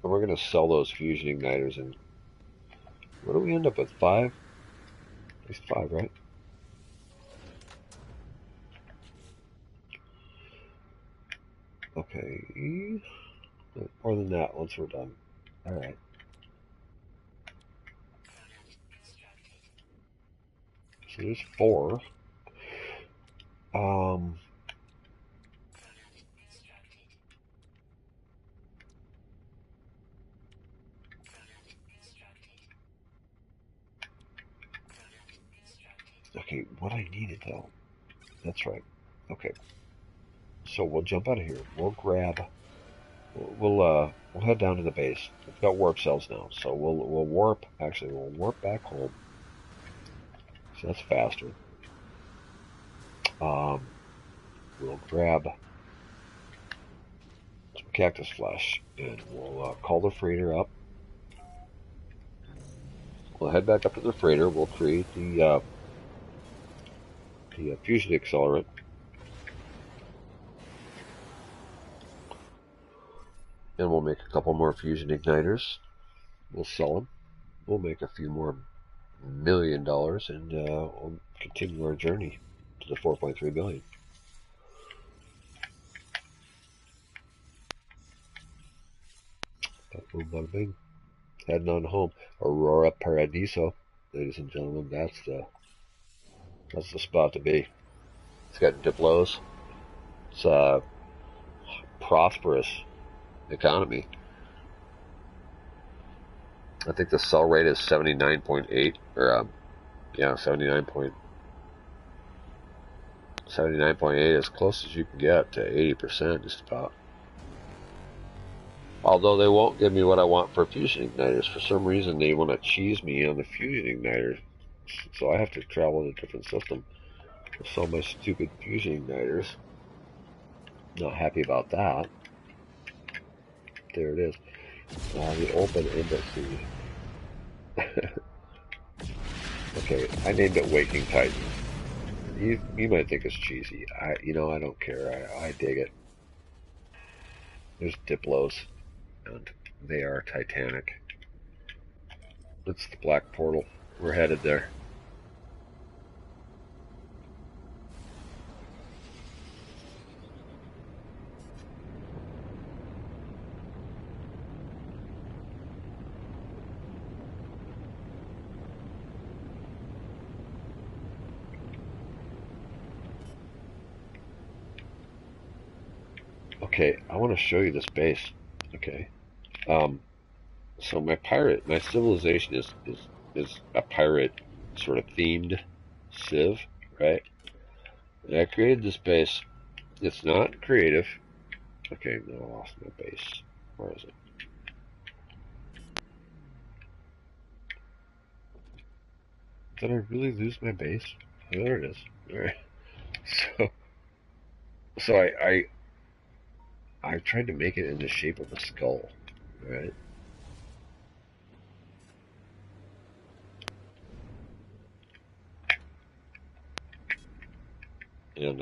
[SPEAKER 1] And we're gonna sell those fusion igniters, and what do we end up with? 5? At least 5, right? Okay. More than that once we're done. Alright. So there's 4. Okay, what I needed though. That's right. Okay. So we'll jump out of here. We'll grab. We'll head down to the base. We've got warp cells now, so we'll warp. Actually, we'll warp back home. So that's faster. We'll grab some cactus flesh, and we'll call the freighter up. We'll head back up to the freighter. We'll create the fusion accelerant. And we'll make a couple more fusion igniters. We'll sell them. We'll make a few more $1 million, and we'll continue our journey to the 4.3 billion. Bada bing. Heading on home. Aurora Paradiso, ladies and gentlemen. That's the spot to be. It's got Diplos. It's a prosperous economy. I think the sell rate is 79.8, or yeah, 79.8, as close as you can get to 80%, just about. Although they won't give me what I want for fusion igniters. For some reason, they want to cheese me on the fusion igniters, so I have to travel in a different system to sell my stupid fusion igniters. Not happy about that. There it is. The open embassy. Okay, I named it Waking Titan. You might think it's cheesy. I don't care. I dig it. There's Diplos, and they are Titanic. It's the Black Portal. We're headed there. Okay, I want to show you this base. Okay. So my civilization is a pirate sort of themed civ, right? And I created this base. It's not creative. Okay, no, I lost my base. Where is it? Did I really lose my base? Oh, there it is. All right. So I I tried to make it in the shape of a skull, right? And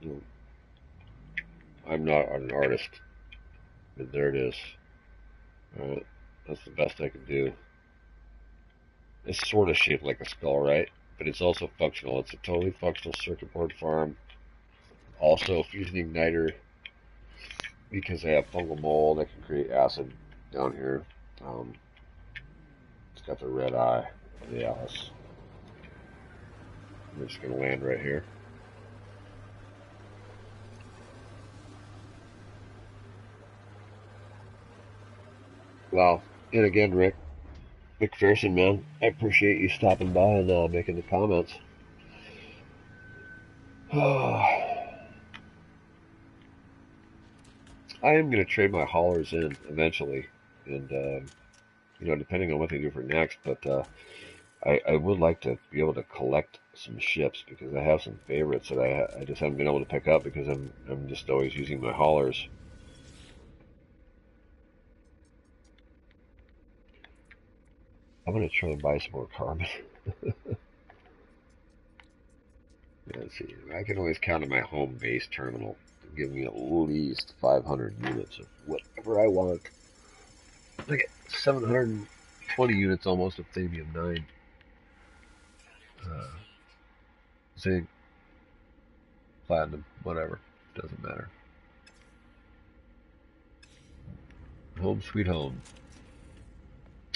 [SPEAKER 1] you know, I'm not an artist, but there it is. All right, that's the best I can do. It's sort of shaped like a skull, right? But it's also functional. It's a totally functional circuit board farm. Also, fusion igniter because I have fungal mold that can create acid down here. Um, it's got the red eye of the Alice. We're just going to land right here. Well, and again, Rick McPherson, man, I appreciate you stopping by and making the comments. I am going to trade my haulers in eventually, and depending on what they do for next. But I would like to be able to collect some ships because I have some favorites that I just haven't been able to pick up because I'm just always using my haulers. I'm going to try and buy some more carbon. Let's see. I can always count on my home base terminal to give me at least 500 units of whatever I want. I get 720 units almost of Thamium 9. Uh, zinc, platinum, whatever. Doesn't matter. Home sweet home.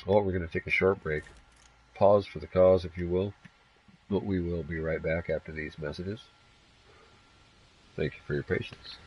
[SPEAKER 1] Oh, we're going to take a short break. Pause for the cause, if you will. But we will be right back after these messages. Thank you for your patience.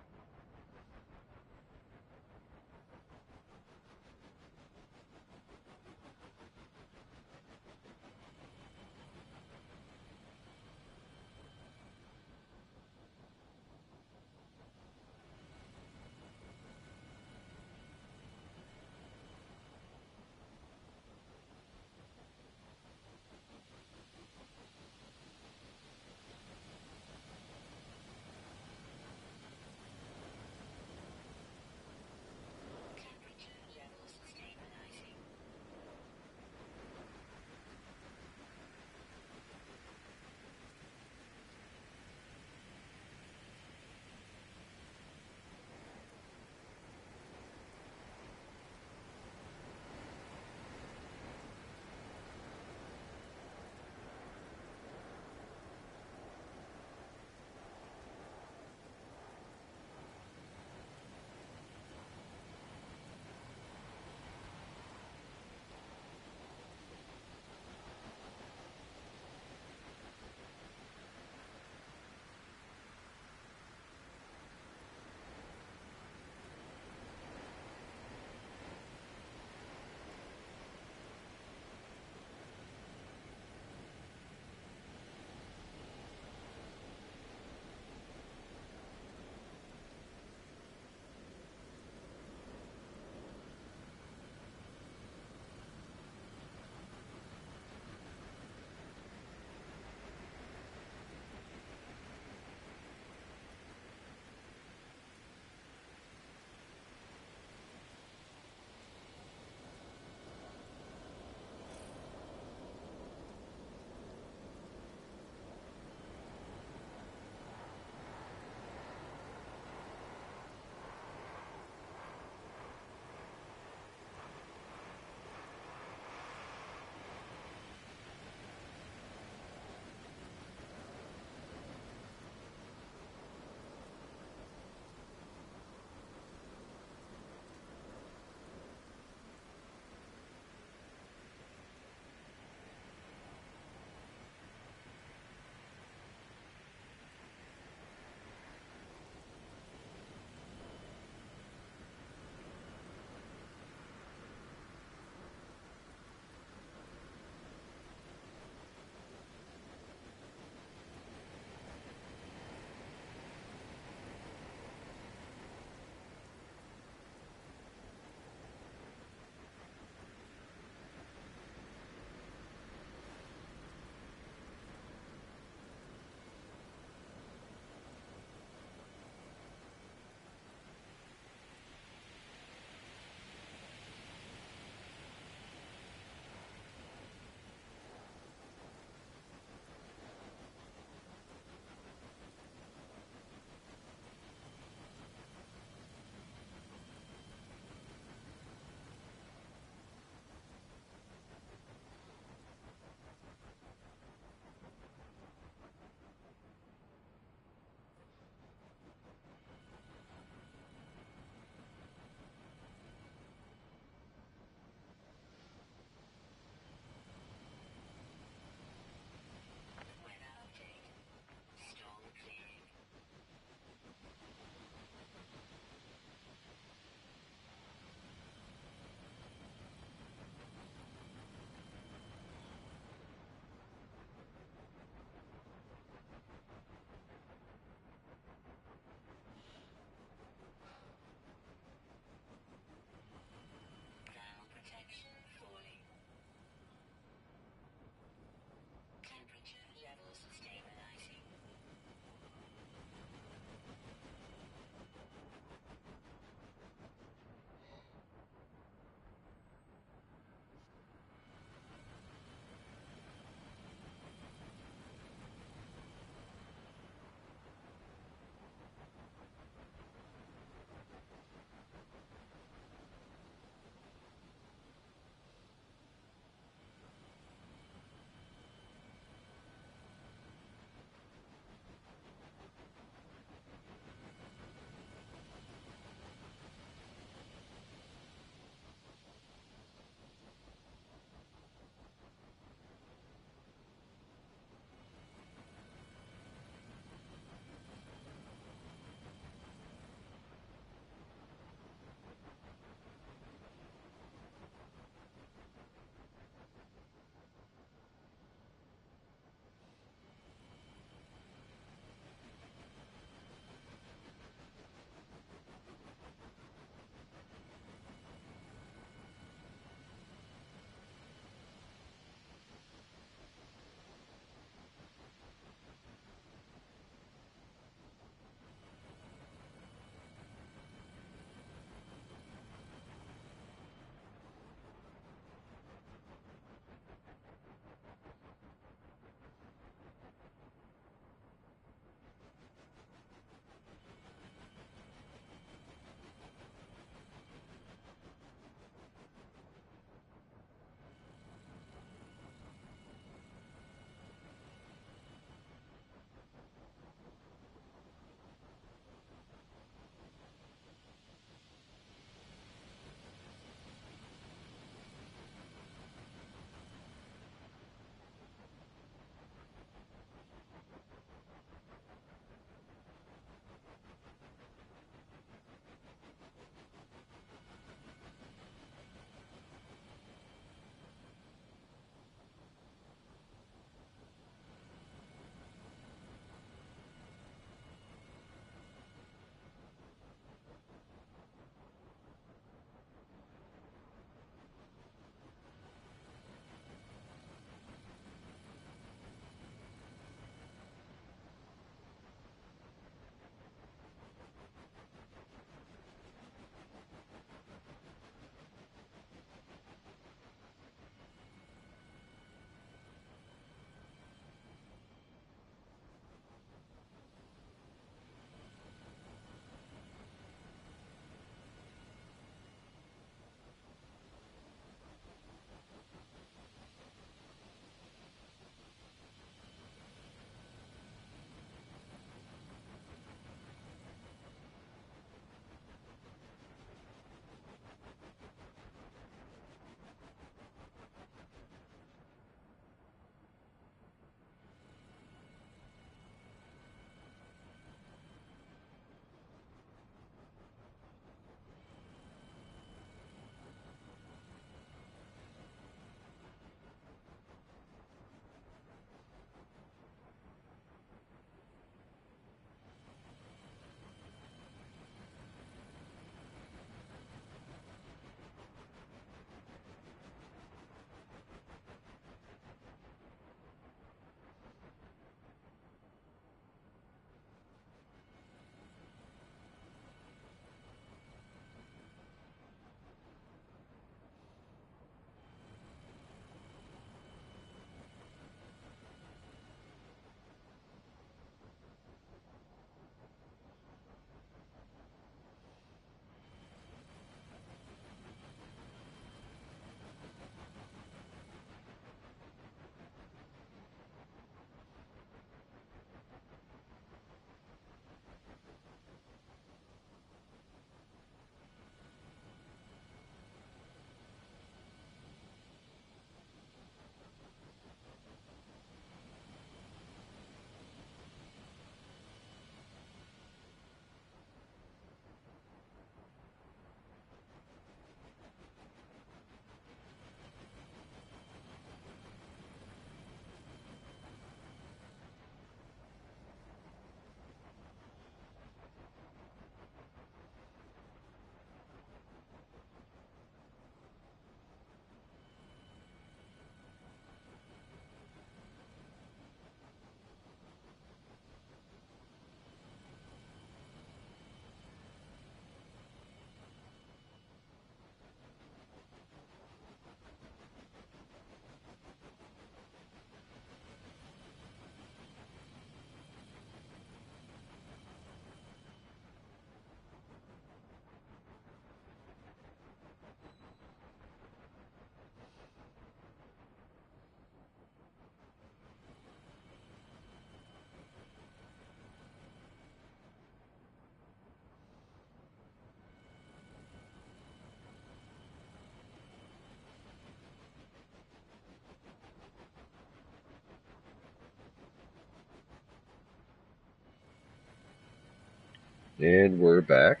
[SPEAKER 1] And we're back.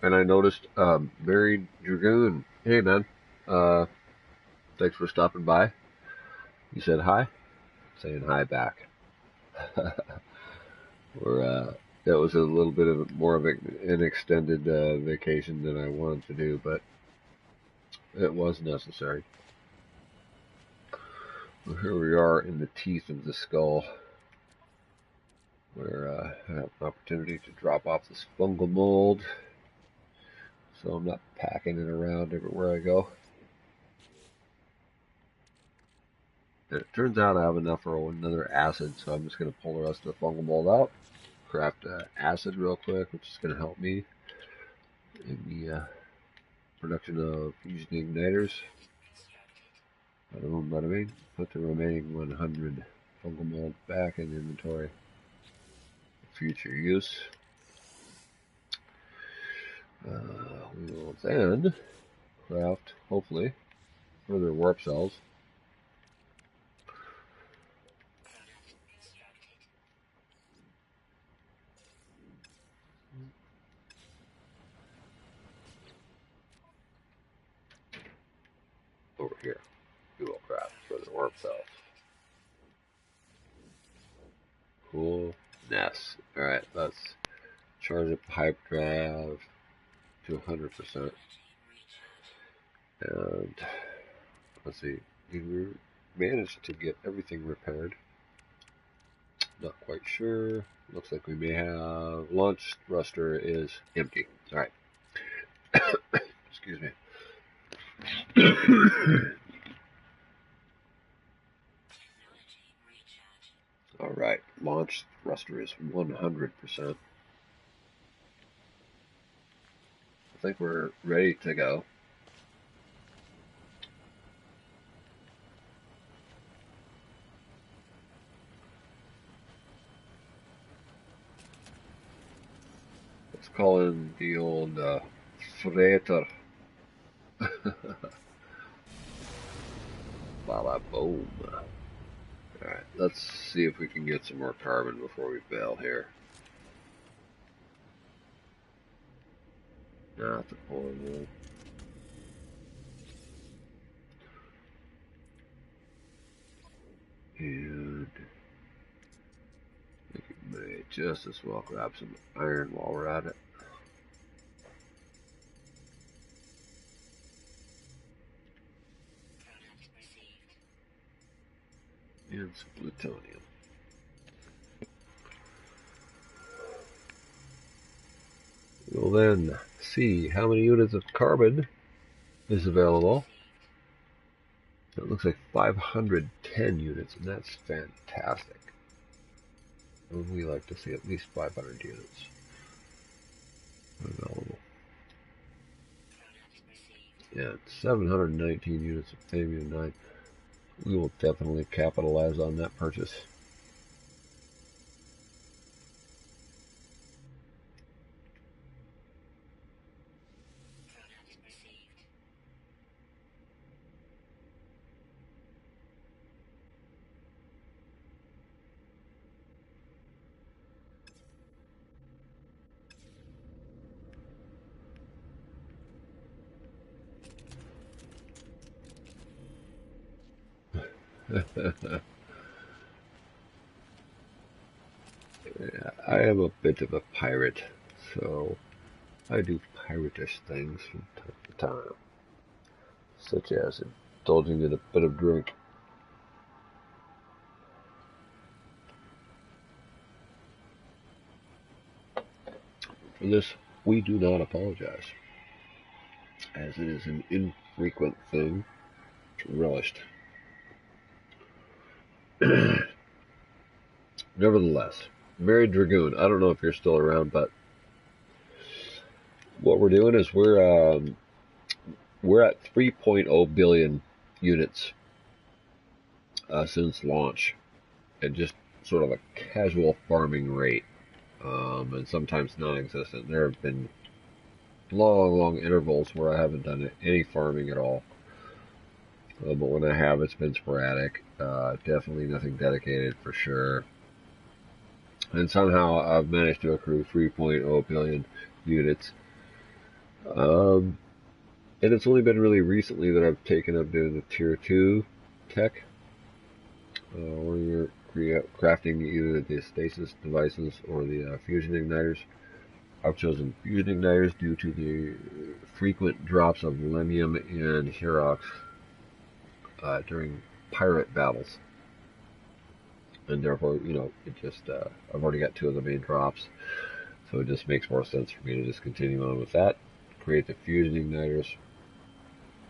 [SPEAKER 1] And I noticed Married Dragoon. Hey, man. Uh, Thanks for stopping by. You said hi? Saying hi back. That was a little bit of more of an extended vacation than I wanted to do, but it was necessary. Well, here we are in the teeth of the skull, where I have an opportunity to drop off this fungal mold, so I'm not packing it around everywhere I go. And it turns out I have enough for another acid, so I'm just going to pull the rest of the fungal mold out, craft acid real quick, which is going to help me in the production of fusion igniters. Bada bing. Put the remaining 100 fungal mold back in inventory for future use. We will then craft, hopefully, further warp cells. Over here, we will craft further warp cells. Coolness. Alright, let's charge up hyperdrive to 100%. And let's see, did we manage to get everything repaired? Not quite sure. Looks like we may have. Launch thruster is empty. Alright. Excuse me. Alright, launch thruster is 100%. I think we're ready to go. Let's call in the old freighter. Bada boom. Alright, let's see if we can get some more carbon before we bail here. Not the portable. And I think we may just as well grab some iron while we're at it. And some plutonium. We'll then see how many units of carbon is available. It looks like 510 units, and that's fantastic. We like to see at least 500 units available. Yeah, 719 units of thamium-9. We will definitely capitalize on that purchase. I am a bit of a pirate, so I do piratish things from time to time, such as indulging in a bit of drink. For this, we do not apologize, as it is an infrequent thing relished. Nevertheless, Married Dragoon, I don't know if you're still around, but what we're doing is we're at 3.0 billion units since launch, and just sort of a casual farming rate, and sometimes non-existent. There have been long intervals where I haven't done any farming at all, but when I have, it's been sporadic. Definitely nothing dedicated for sure. And somehow I've managed to accrue 3.0 billion units. Um, and it's only been really recently that I've taken up doing the tier 2 tech, where you're crafting either the stasis devices or the fusion igniters. I've chosen fusion igniters due to the frequent drops of lemium and Herox during pirate battles. And therefore, it just, I've already got 2 of the main drops, so it just makes more sense for me to just continue on with that. Create the fusion igniters.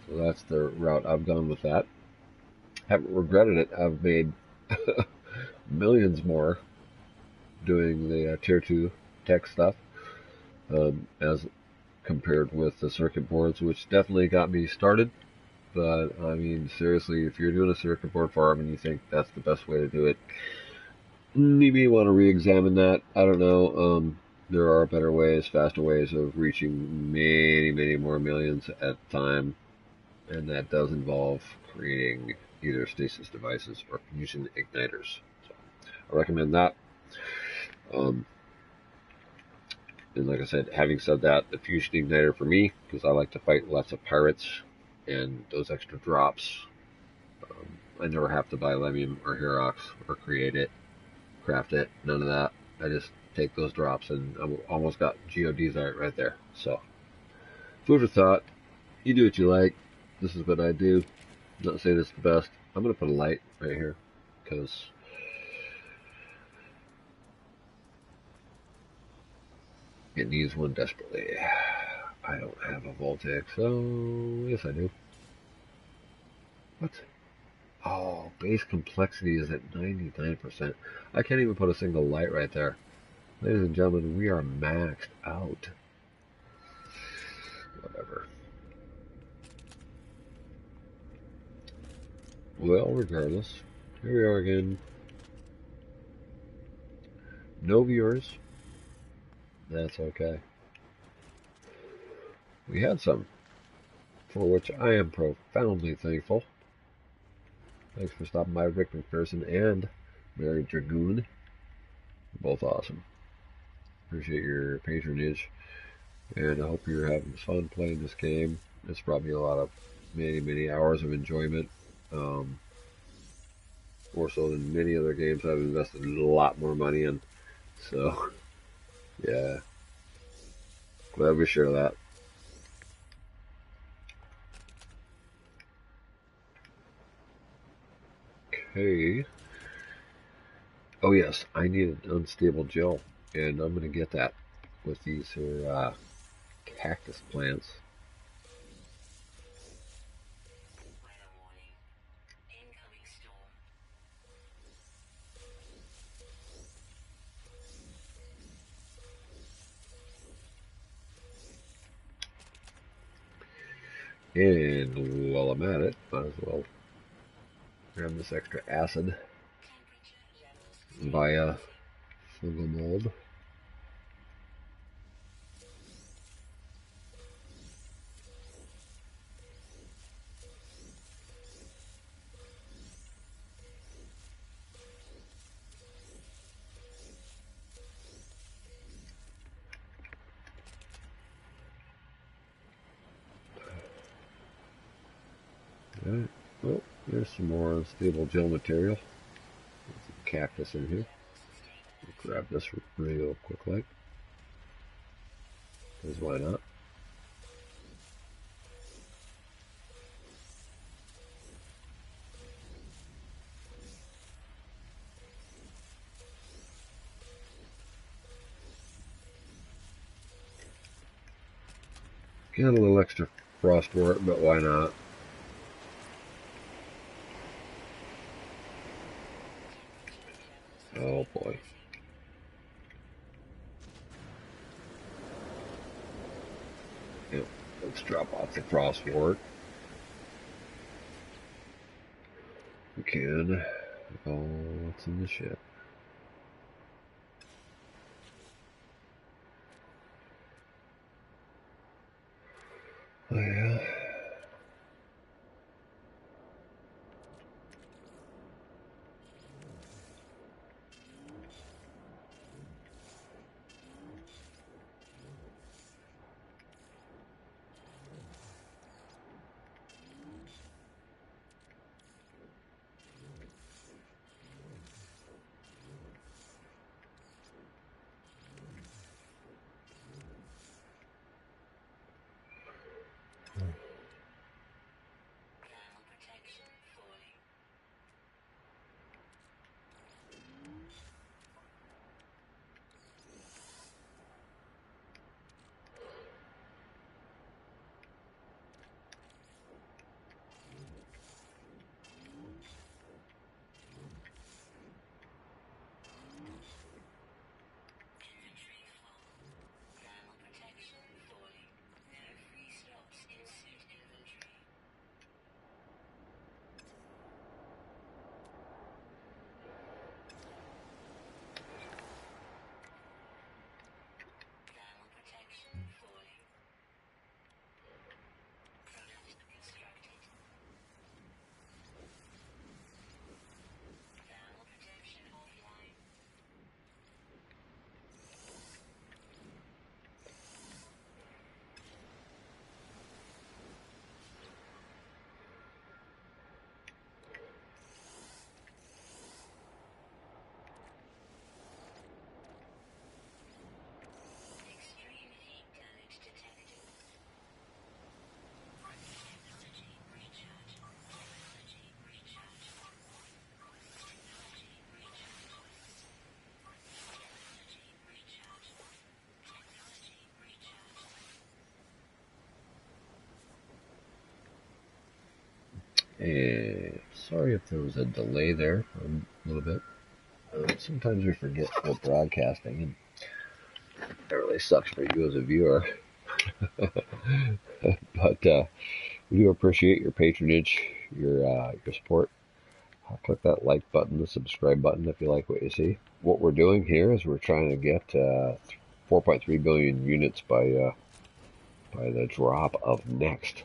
[SPEAKER 1] So that's the route I've gone with that. Haven't regretted it. I've made millions more doing the tier 2 tech stuff, as compared with the circuit boards, which definitely got me started. But I mean, seriously, if you're doing a circuit board farm and you think that's the best way to do it, you may want to re-examine that. I don't know. There are better ways, faster ways of reaching many, many more millions at a time, and that does involve creating either stasis devices or fusion igniters. So I recommend that. Um, and like I said, having said that, the fusion igniter for me, because I like to fight lots of pirates, and those extra drops, I never have to buy lemium or Herox or create it, craft it, none of that. I just take those drops and I almost got GOD's art right there. So, food for thought. You do what you like. This is what I do. I'm not saying it's the best. I'm going to put a light right here because it needs one desperately. I don't have a voltaic, so yes I do. What? Oh, base complexity is at 99%. I can't even put a single light right there. Ladies and gentlemen, we are maxed out. Whatever. Well, regardless, here we are again. No viewers. That's okay. We had some, for which I am profoundly thankful. Thanks for stopping by, Rick McPherson and Mary Dragoon. Both awesome. Appreciate your patronage, and I hope you're having fun playing this game. It's brought me a lot of many, many hours of enjoyment. More so than many other games I've invested a lot more money in. So, yeah, glad we share that. Okay. Oh yes, I need an unstable gel, and I'm gonna get that with these here cactus plants. And while I'm at it, might as well grab this extra acid via fungal mold. Alright, well, there's some more unstable gel material. There's some cactus in here. We'll grab this real quick like, because why not? Get a little extra frost for it, but why not? Oh boy. Yep, let's drop off the frost for it. We can. Oh, what's in the ship? Oh yeah. And sorry if there was a delay there for a little bit. Sometimes we forget we're broadcasting, and it really sucks for you as a viewer. But we do appreciate your patronage, your support. Click that like button, the subscribe button if you like what you see. What we're doing here is we're trying to get 4.3 billion units by the drop of next,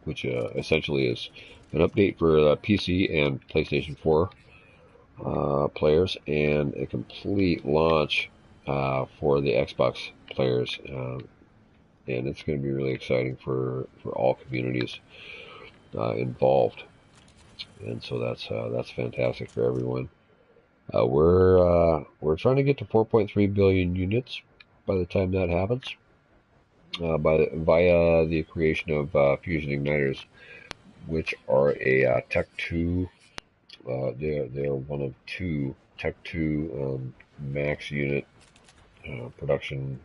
[SPEAKER 1] which essentially is an update for PC and PlayStation 4 players, and a complete launch for the Xbox players. And it's going to be really exciting for all communities involved. And so that's fantastic for everyone. We're trying to get to 4.3 billion units by the time that happens, via the creation of fusion igniters, which are a Tech 2. They're one of two Tech 2 max unit production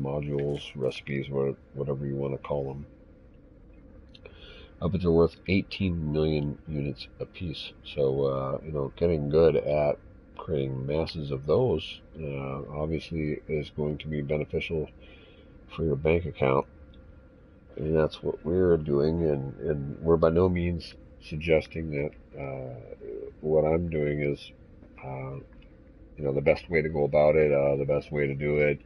[SPEAKER 1] modules, recipes, whatever you want to call them. But they're worth 18 million units apiece. So, getting good at creating masses of those obviously is going to be beneficial for your bank account. And that's what we're doing. And we're by no means suggesting that what I'm doing is, the best way to go about it, the best way to do it.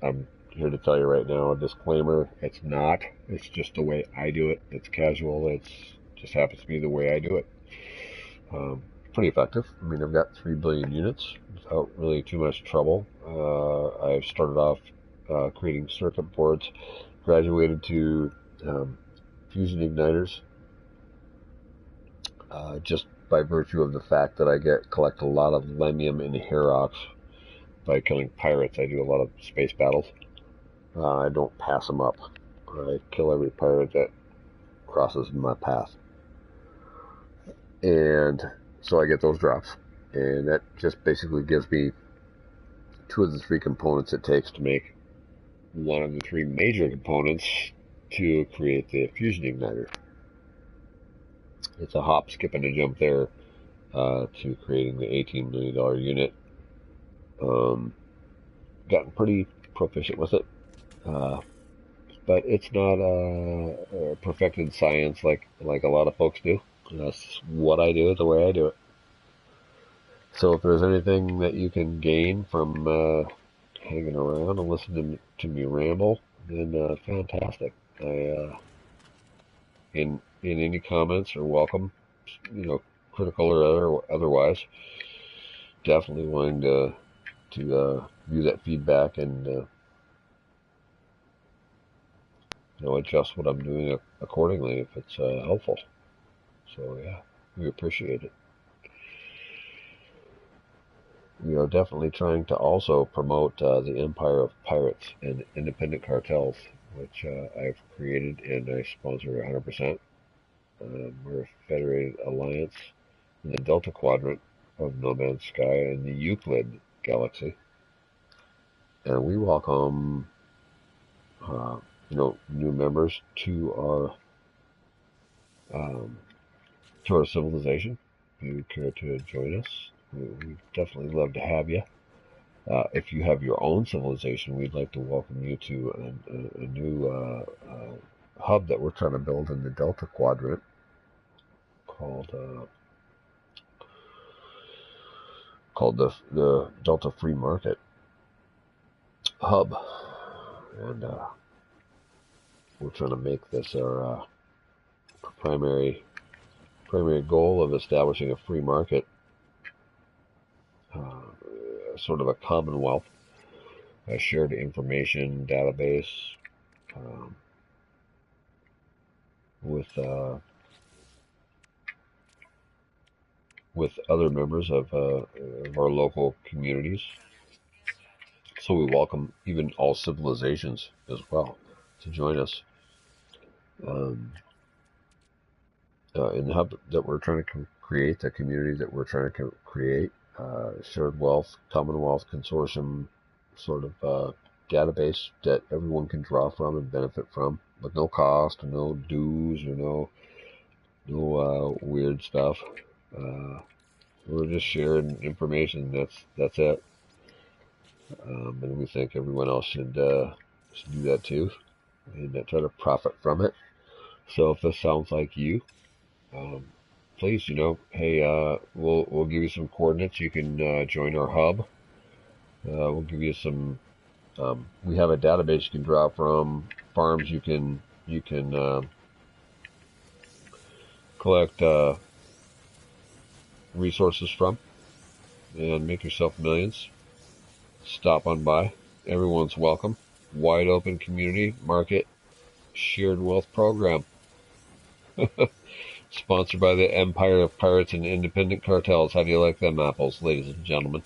[SPEAKER 1] I'm here to tell you right now, a disclaimer, it's not. It's just the way I do it. It's casual. It's just happens to be the way I do it. Pretty effective. I mean, I've got 3 billion units without really too much trouble. I've started off creating circuit boards, graduated to fusion igniters, just by virtue of the fact that I collect a lot of lemium and Herox by killing pirates. I do a lot of space battles. I don't pass them up. I kill every pirate that crosses my path. And so I get those drops. And that just basically gives me 2 of the 3 components it takes to make one of the 3 major components to create the fusion igniter. It's a hop, skip, and a jump there to creating the $18 million unit. Gotten pretty proficient with it. But it's not a perfected science like a lot of folks do. That's what I do, the way I do it. So if there's anything that you can gain from hanging around and listening to me ramble, then fantastic. In any comments are welcome, critical or otherwise. Definitely willing to view that feedback and adjust what I'm doing accordingly if it's helpful. So yeah, we appreciate it. We are definitely trying to also promote the empire of pirates and independent cartels, which I've created and I sponsor 100%. We're a federated alliance in the Delta Quadrant of No Man's Sky and the Euclid Galaxy, and we welcome new members to our civilization. If you would care to join us, we'd definitely love to have you. If you have your own civilization, we'd like to welcome you to a new hub that we're trying to build in the Delta Quadrant called the Delta Free Market Hub, and we're trying to make this our primary goal of establishing a free market, sort of a commonwealth, a shared information database with other members of our local communities. So we welcome even all civilizations as well to join us in the hub that we're trying to create, the community that we're trying to create, shared wealth, commonwealth, consortium sort of database that everyone can draw from and benefit from with no cost, no dues, or no weird stuff. We're just sharing information. That's it. And we think everyone else should do that too, and try to profit from it. So if this sounds like you, please, hey, we'll give you some coordinates. You can join our hub. We'll give you some. We have a database you can draw from, farms you can collect resources from, and make yourself millions. Stop on by. Everyone's welcome. Wide open community market shared wealth program. Sponsored by the Empire of Pirates and Independent Cartels. How do you like them apples, ladies and gentlemen?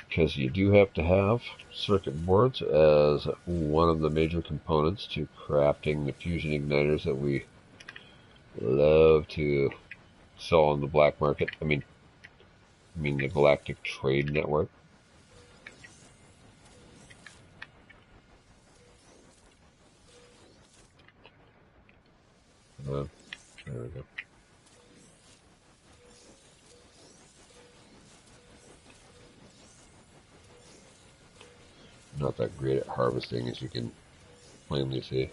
[SPEAKER 1] Because you do have to have circuit boards as one of the major components to crafting the fusion igniters that we love to sell on the black market. I mean the Galactic Trade Network. There we go. Not that great at harvesting, as you can plainly see.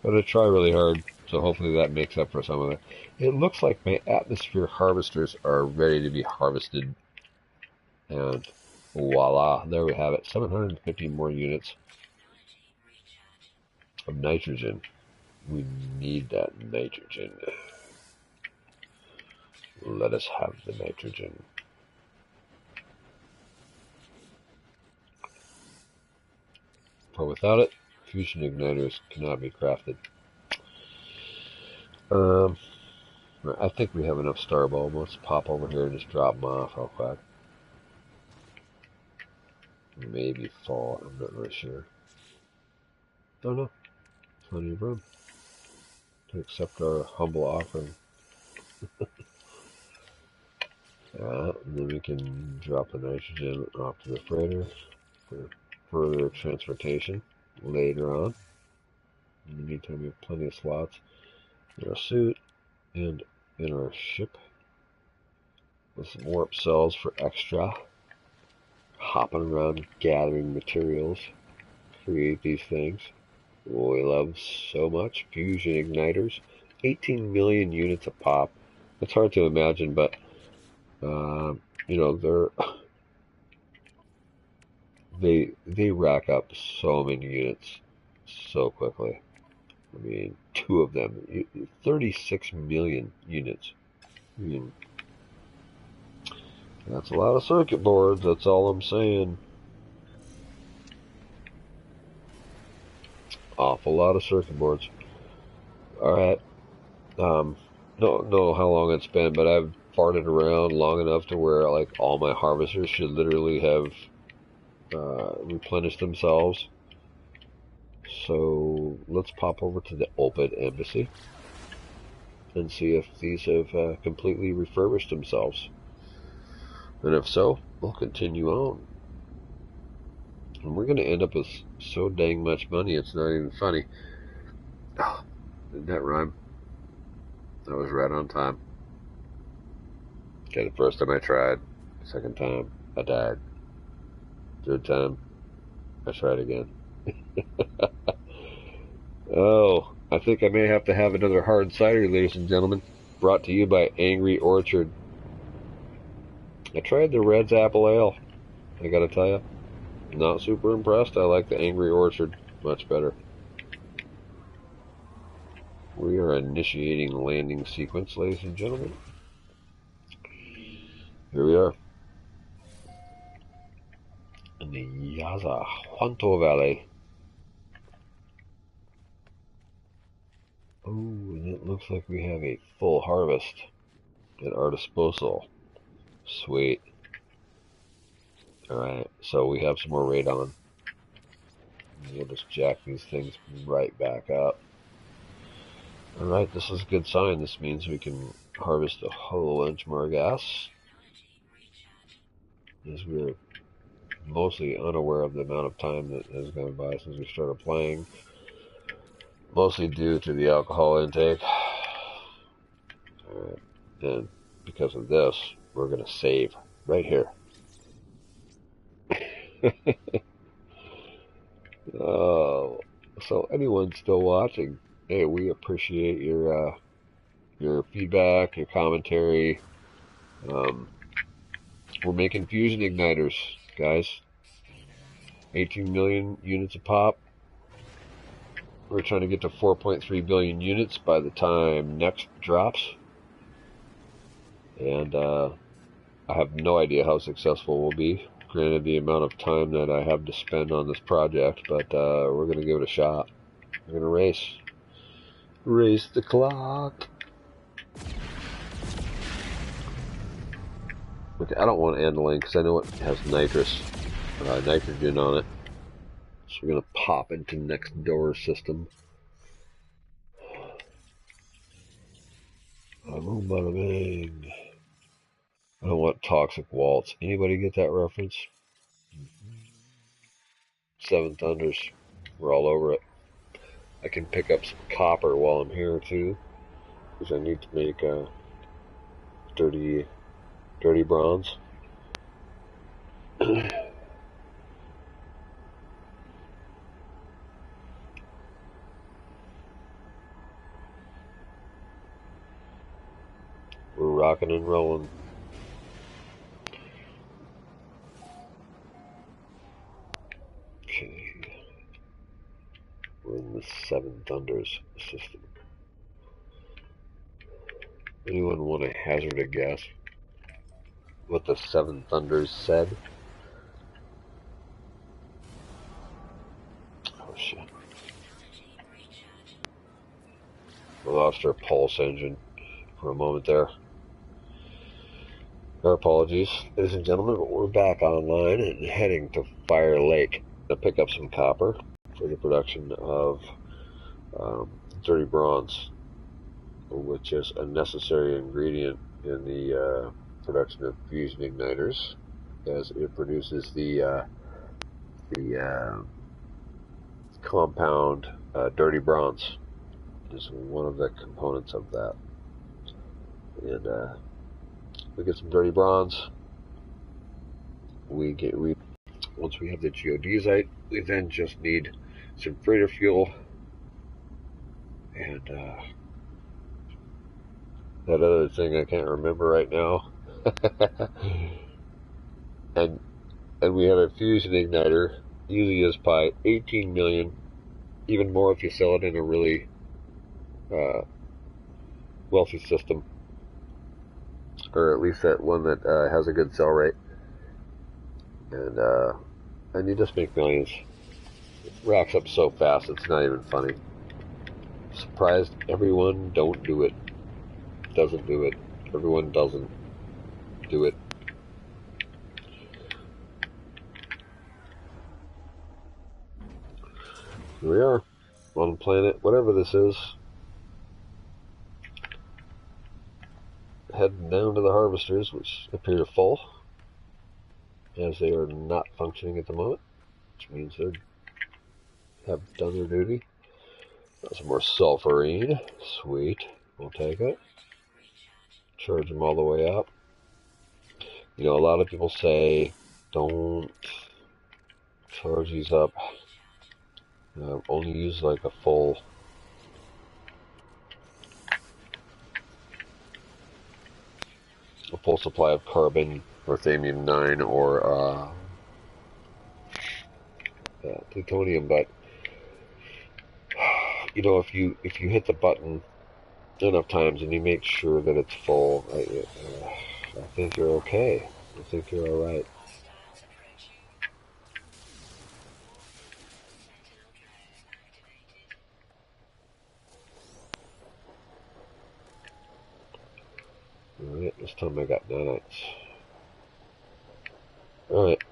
[SPEAKER 1] But I try really hard, so hopefully that makes up for some of it. It looks like my atmosphere harvesters are ready to be harvested. And voila, there we have it. 750 more units of nitrogen. We need that nitrogen. Let us have the nitrogen. For without it, fusion igniters cannot be crafted. I think we have enough star bulb. Let's pop over here and just drop them off real quick. Maybe fall. I'm not really sure. Don't know. Plenty of room to accept our humble offering. And then we can drop the nitrogen off to the freighter for further transportation later on. In the meantime, we have plenty of slots in our suit and in our ship with some warp cells for extra. Hopping around gathering materials, create these things. We love so much. Fusion igniters, 18 million units a pop. It's hard to imagine, but they rack up so many units so quickly. I mean, two of them, 36 million units. I mean, that's a lot of circuit boards. That's all I'm saying. Awful lot of circuit boards. Alright. Don't know how long it's been, but I've farted around long enough to where like all my harvesters should literally have replenished themselves. So let's pop over to the Opet Embassy and see if these have completely refurbished themselves. And if so, we'll continue on. And we're going to end up with so dang much money, it's not even funny. Oh, didn't that rhyme? That was right on time. Okay, the first time I tried. Second time, I died. Third time, I tried again. Oh, I think I may have to have another hard cider, ladies and gentlemen. Brought to you by Angry Orchard. I tried the Red's Apple Ale. I gotta tell you, not super impressed. I like the Angry Orchard much better. We are initiating landing sequence, ladies and gentlemen. Here we are. In the Yazahuanto Valley. Oh, and it looks like we have a full harvest at our disposal. Sweet. Alright, so we have some more radon. We'll just jack these things right back up. Alright, this is a good sign. This means we can harvest a whole bunch more gas. as we're mostly unaware of the amount of time that has gone by since we started playing, mostly due to the alcohol intake. And because of this, we're going to save right here. Oh, so anyone still watching, hey, we appreciate your feedback, your commentary. We're making fusion igniters, guys. 18 million units a pop. We're trying to get to 4.3 billion units by the time next drops. And I have no idea how successful we'll be, granted the amount of time that I have to spend on this project, but we're going to give it a shot. We're going to race the clock. Okay, I don't want aniline because I know it has nitrogen on it. So we're going to pop into next door system. Bada bang. I don't want toxic waltz. Anybody get that reference? Seven Thunders. We're all over it. I can pick up some copper while I'm here too, because I need to make dirty bronze. We're rocking and rolling. Okay. We're in the Seven Thunders system. Anyone want to hazard a guess what the Seven Thunders said? Oh shit. We lost our pulse engine for a moment there. Our apologies, ladies and gentlemen, but we're back online and heading to Fire Lake to pick up some copper for the production of dirty bronze, which is a necessary ingredient in the production of fusion igniters, as it produces the compound dirty bronze. Is one of the components of that, and we get some dirty bronze. Once we have the geodesite, we then just need some freighter fuel and that other thing I can't remember right now. and we have a fusion igniter, usually is by 18 million, even more if you sell it in a really wealthy system, or at least that one that has a good sell rate. And you just make millions. It racks up so fast, it's not even funny. Surprised everyone don't do it. Doesn't do it. Everyone doesn't do it. Here we are on the planet, whatever this is. Heading down to the harvesters, which appear full, as they are not functioning at the moment, which means they have done their duty. Got some more sulfurine. Sweet. We'll take it. Charge them all the way up. You know, a lot of people say, don't charge these up. Only use like a full supply of carbon, ruthenium 9, or plutonium. But you know, if you hit the button enough times and you make sure that it's full, I think you're okay. I think you're all right. Alright, this time I got nanites. Alright.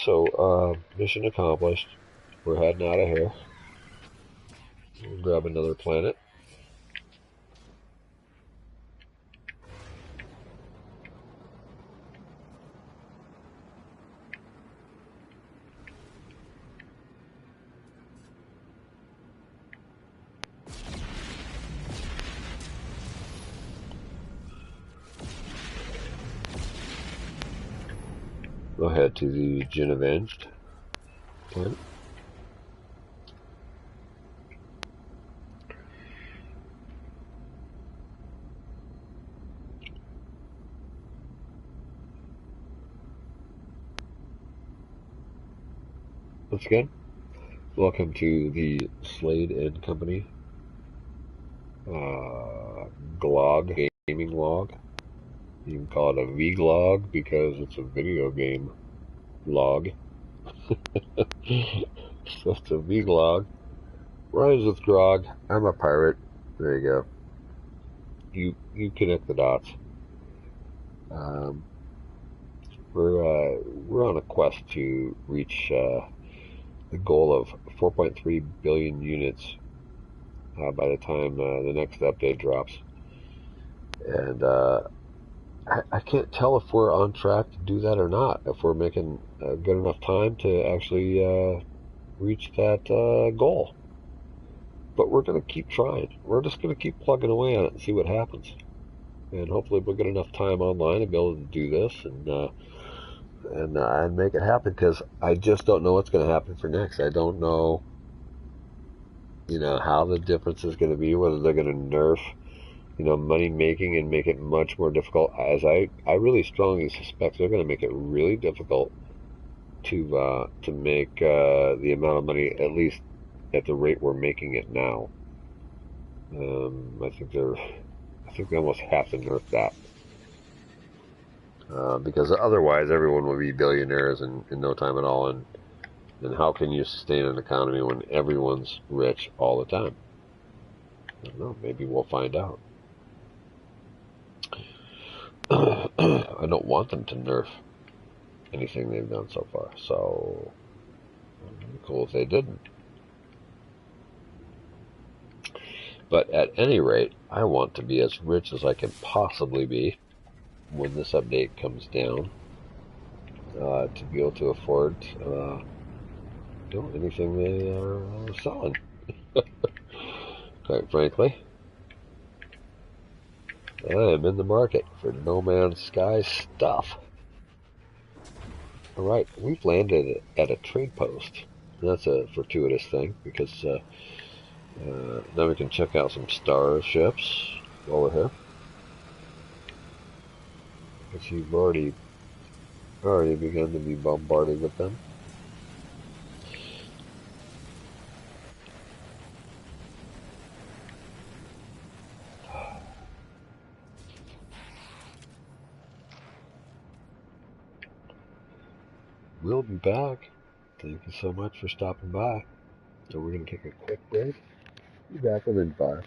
[SPEAKER 1] So, mission accomplished. We're heading out of here. We'll grab another planet. Go ahead to the Gin Avenged. Okay. Once again, welcome to the Slade Company glog, gaming log. You can call it a vlog because it's a video game log. So it's a vlog. Rhymes with grog. I'm a pirate. There you go. You connect the dots. We're on a quest to reach the goal of 4.3 billion units by the time the next update drops. And I can't tell if we're on track to do that or not. If we're making good enough time to actually reach that goal. But we're going to keep trying. We're just going to keep plugging away on it and see what happens. And hopefully we'll get enough time online to be able to do this and make it happen, because I just don't know what's going to happen for next. I don't know, how the difference is going to be, whether they're going to nerf, money making and make it much more difficult. As I really strongly suspect they're going to make it really difficult to make the amount of money, at least at the rate we're making it now. I think they almost have to nerf that. Because otherwise everyone will be billionaires in no time at all, and how can you sustain an economy when everyone's rich all the time? I don't know, maybe we'll find out. I don't want them to nerf anything they've done so far, so it'd be cool if they didn't. But at any rate, I want to be as rich as I can possibly be when this update comes down, to be able to afford anything they are selling. Quite frankly, I am in the market for No Man's Sky stuff. Alright, we've landed at a trade post. That's a fortuitous thing, because now we can check out some starships while we're here. Because you've already begun to be bombarded with them. We'll be back. Thank you so much for stopping by. So we're going to take a quick break. Be back within 5.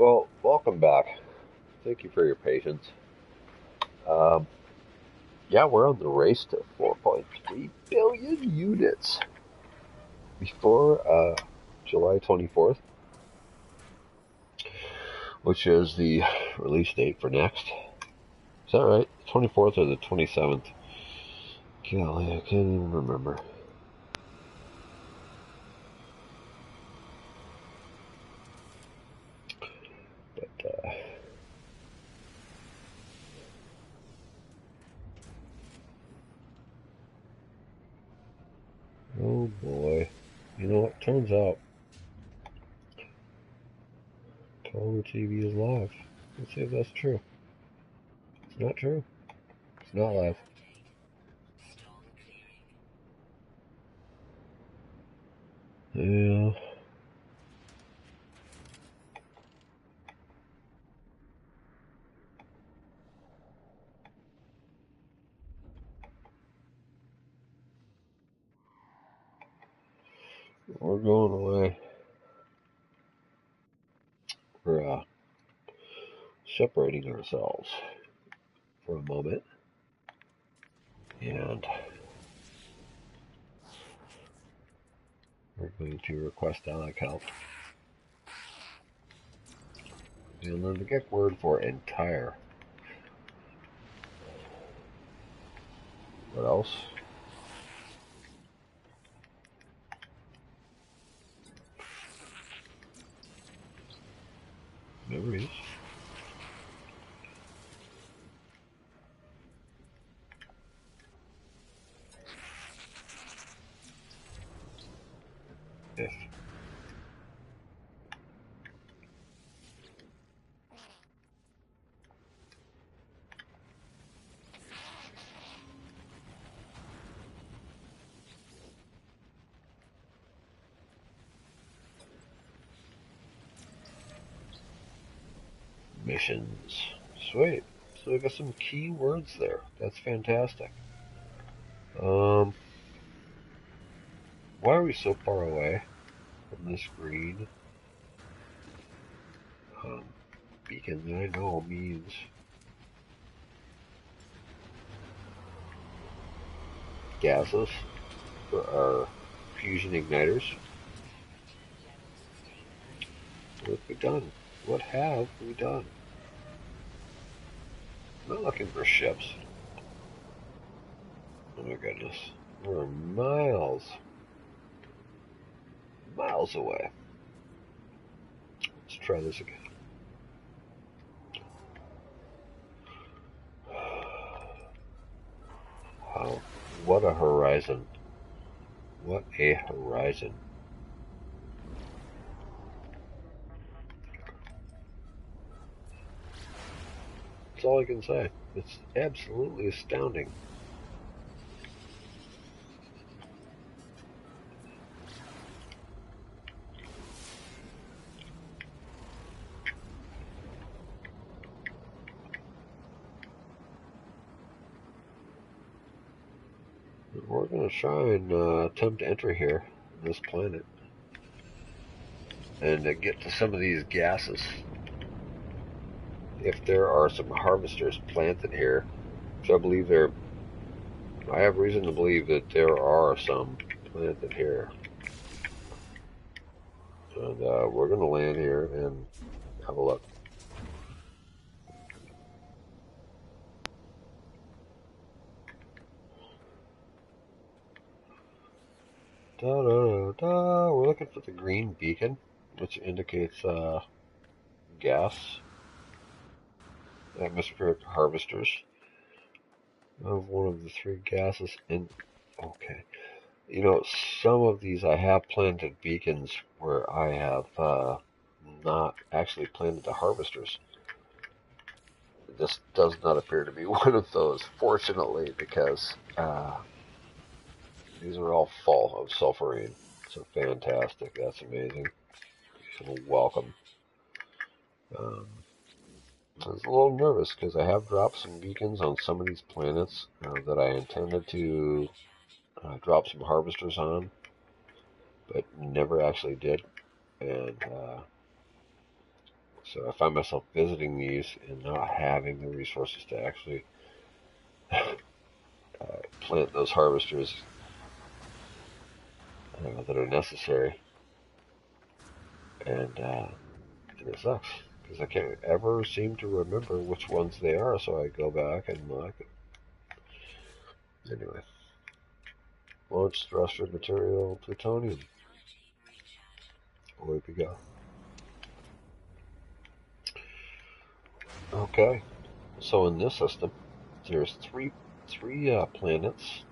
[SPEAKER 1] Well, welcome back. Thank you for your patience. Um, yeah, we're on the race to 4.3 billion units before July 24th, which is the release date for next. Is that right? 24th or the 27th? Golly, I can't even remember. But, oh boy. You know what? Turns out, Total TV is live. Let's see if that's true. It's not true. It's not live. Yeah. We're going away. We're separating ourselves for a moment. And we're going to request ally count. And then the Gek word for entire. What else? Memories. If. Missions. Sweet. So we got some key words there. That's fantastic. Why are we so far away from this green beacon that I know means gases for our fusion igniters? What have we done? What have we done? I'm not looking for ships. Oh my goodness. We're miles away. Let's try this again. Wow. What a horizon. What a horizon. That's all I can say. It's absolutely astounding. We're going to try and attempt to enter here, this planet, and get to some of these gases. If there are some harvesters planted here, which I have reason to believe that there are some planted here. And we're going to land here and have a look. Da, da, da. We're looking for the green beacon, which indicates gas, atmospheric harvesters of one of the three gases. And okay, you know, some of these I have planted beacons where I have not actually planted the harvesters. This does not appear to be one of those, fortunately, because these are all full of sulfurine. So fantastic. That's amazing. So welcome. Um, I was a little nervous because I have dropped some beacons on some of these planets that I intended to drop some harvesters on, but never actually did. And So I find myself visiting these and not having the resources to actually plant those harvesters that are necessary. And it sucks because I can't ever seem to remember which ones they are, so I go back and look. Anyway, launch thruster material plutonium. Away we go. Okay, so in this system, there's three planets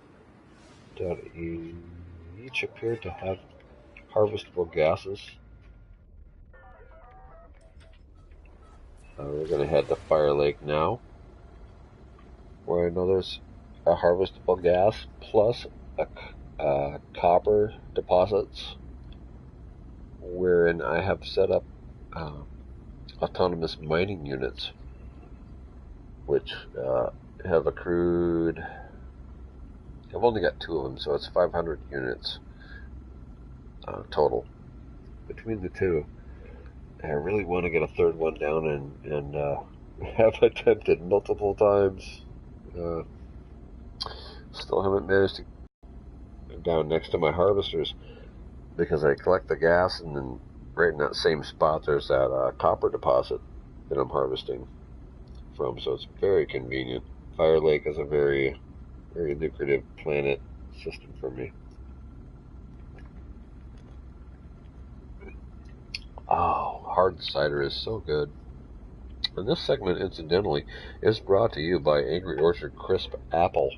[SPEAKER 1] that each appear to have harvestable gases. We're going to head to Fire Lake now, where I know there's a harvestable gas plus a copper deposits, wherein I have set up autonomous mining units, which have accrued. I've only got 2 of them, so it's 500 units total between the 2. I really want to get a 3rd one down and have attempted multiple times. Still haven't managed to get down next to my harvesters because I collect the gas, and then right in that same spot there's that copper deposit that I'm harvesting from, so it's very convenient. Fire Lake is a very, very lucrative planet system for me. Oh, hard cider is so good. And this segment, incidentally, is brought to you by Angry Orchard Crisp Apple,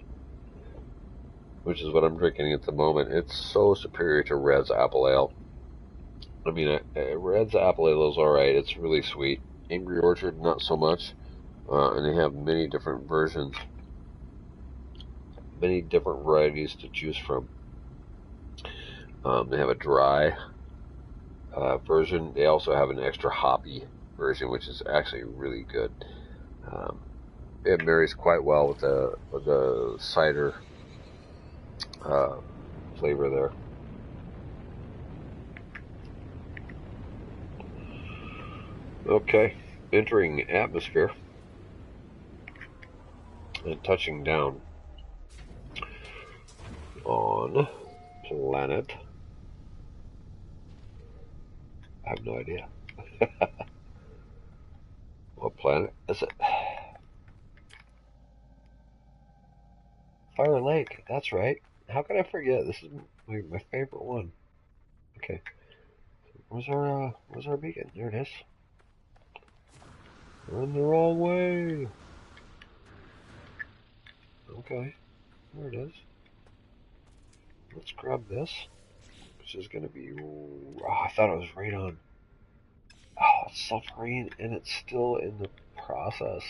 [SPEAKER 1] which is what I'm drinking at the moment. It's so superior to Red's Apple Ale. I mean, Red's Apple Ale is alright. It's really sweet. Angry Orchard, not so much. And they have many different versions, many different varieties to choose from. They have a dry version. They also have an extra hoppy version, which is actually really good. It marries quite well with the cider flavor there. Okay, entering atmosphere and touching down on planet. I have no idea. What planet is it? Fire Lake, that's right. How could I forget? This is my favorite one. Okay. Where's our beacon? There it is. We're in the wrong way. Okay. There it is. Let's grab this. Which is gonna be, oh, I thought it was right on. Oh, it's suffering and it's still in the process.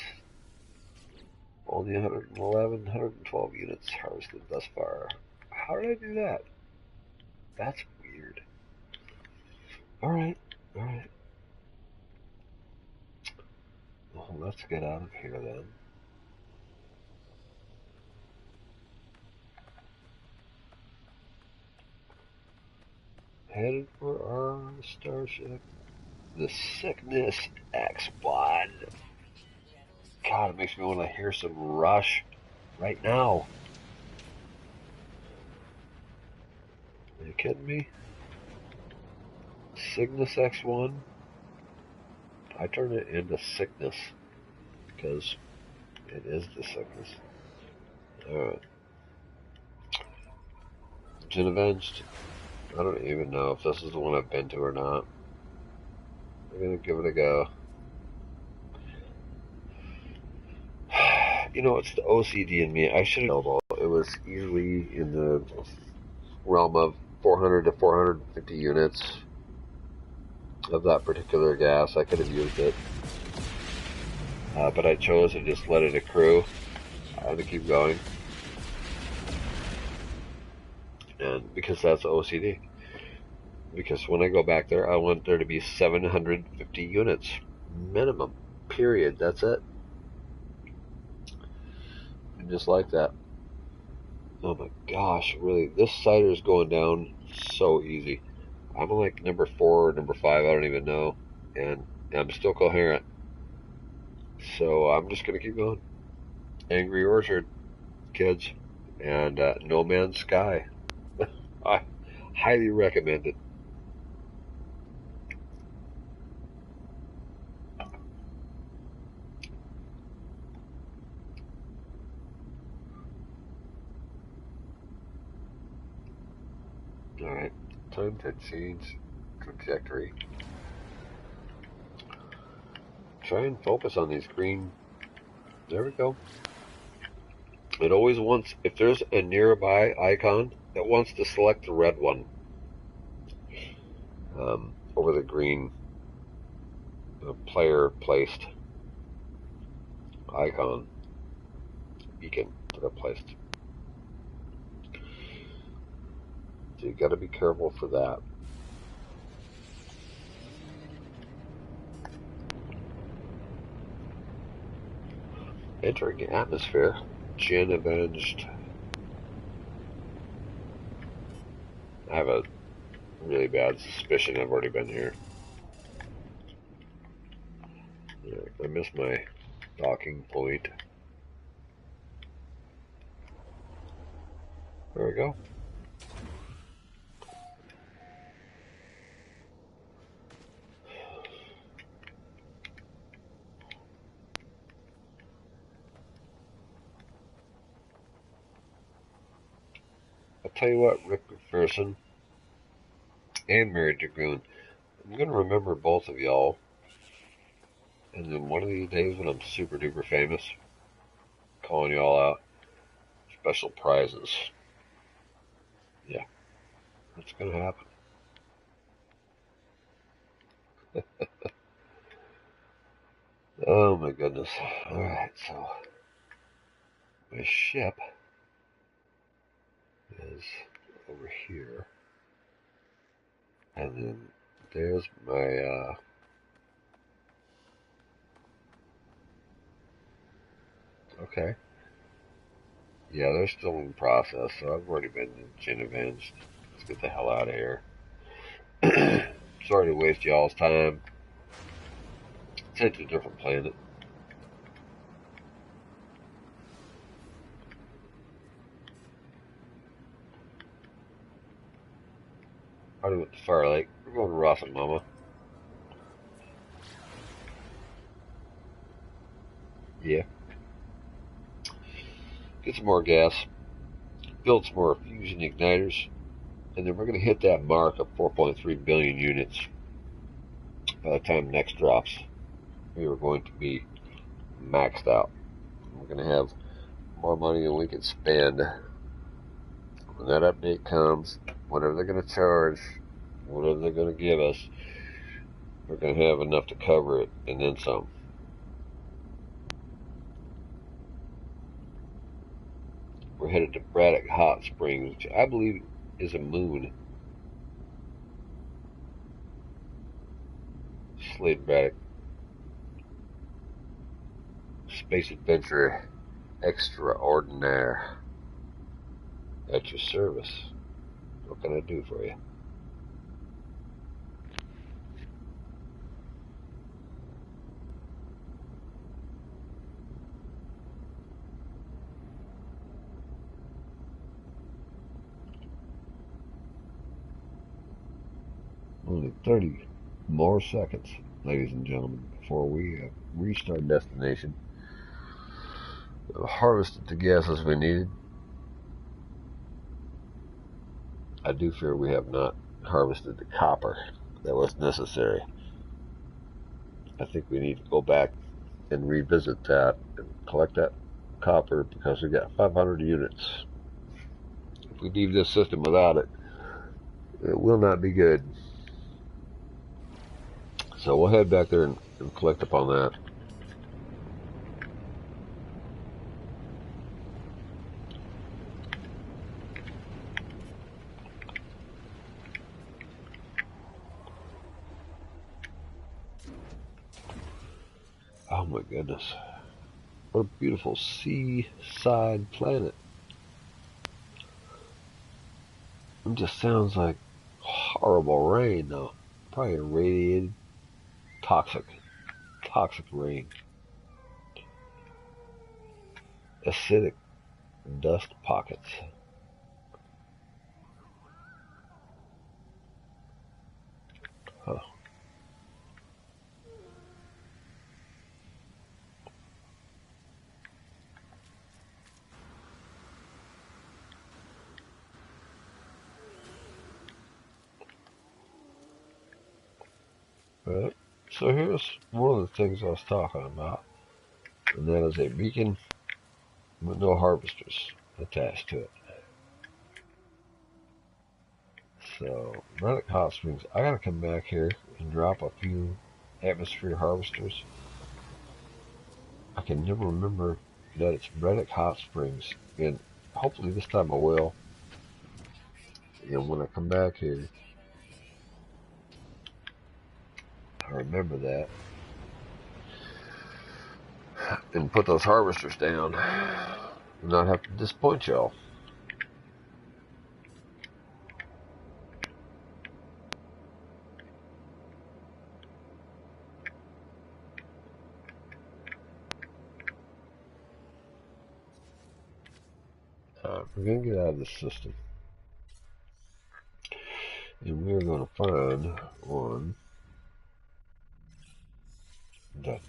[SPEAKER 1] Only 111, 112 units harvested thus far. How did I do that? That's weird. Alright, alright. Well, let's get out of here then. Headed for our starship. The Sickness X1. God, it makes me want to hear some Rush right now. Are you kidding me? Cygnus X1. I turn it into sickness because it is the sickness. Alright. Gin Avenged. I don't even know if this is the one I've been to or not. I'm gonna give it a go. You know, it's the OCD in me. I should have known. It was easily in the realm of 400 to 450 units of that particular gas. I could have used it. But I chose to just let it accrue to keep going. And because that's OCD. Because when I go back there, I want there to be 750 units. Minimum. Period. That's it. And just like that. Oh my gosh, really, this cider is going down so easy. I'm like number 4 or number 5, I don't even know. And I'm still coherent. So I'm just going to keep going. Angry Orchard, kids, and No Man's Sky. I highly recommend it. Alright, time to change trajectory. Try and focus on these green. There we go. It always wants, if there's a nearby icon, it wants to select the red one over the green player placed icon beacon that I placed. So you got to be careful for that. Entering the atmosphere. Jinn Avenged. I have a really bad suspicion I've already been here. I missed my docking point. There we go. I'll tell you what, Rick McPherson and Mary Dragoon, I'm going to remember both of y'all. And then one of these days when I'm super duper famous, calling y'all out, special prizes. Yeah, that's going to happen. Oh my goodness. Alright, so my ship is over here. And then there's my okay. Yeah, they're still in process, so I've already been Jinn Avenged. Let's get the hell out of here. Sorry to waste y'all's time. It's a different planet. Already went to Fire Lake. We're going to Ross and Mama. Yeah. Get some more gas. Build some more fusion igniters. And then we're going to hit that mark of 4.3 billion units by the time next drops. We are going to be maxed out. We're going to have more money than we can spend. When that update comes, whatever they're going to charge, whatever they're going to give us, we're going to have enough to cover it, and then some. We're headed to Braddock Hot Springs, which I believe is a moon. Slade Braddock. Space Adventure Extraordinaire. At your service. What can I do for you? Only 30 more seconds, ladies and gentlemen, before we reached our destination. Harvested the gases we needed. I do fear we have not harvested the copper that was necessary. I think we need to go back and revisit that and collect that copper because we got 500 units. If we leave this system without it, it will not be good. So we'll head back there and collect upon that. Oh my goodness. What a beautiful seaside planet. It just sounds like horrible rain though. Probably irradiated, toxic. toxic rain. Acidic dust pockets. Huh. Right. So here's one of the things I was talking about, and that is a beacon with no harvesters attached to it. So, Relic Hot Springs, I gotta come back here and drop a few atmosphere harvesters. I can never remember that it's Relic Hot Springs, and hopefully this time I will. And when I come back here, I remember that and put those harvesters down and not have to disappoint y'all. We're going to get out of this system. And we're going to find one that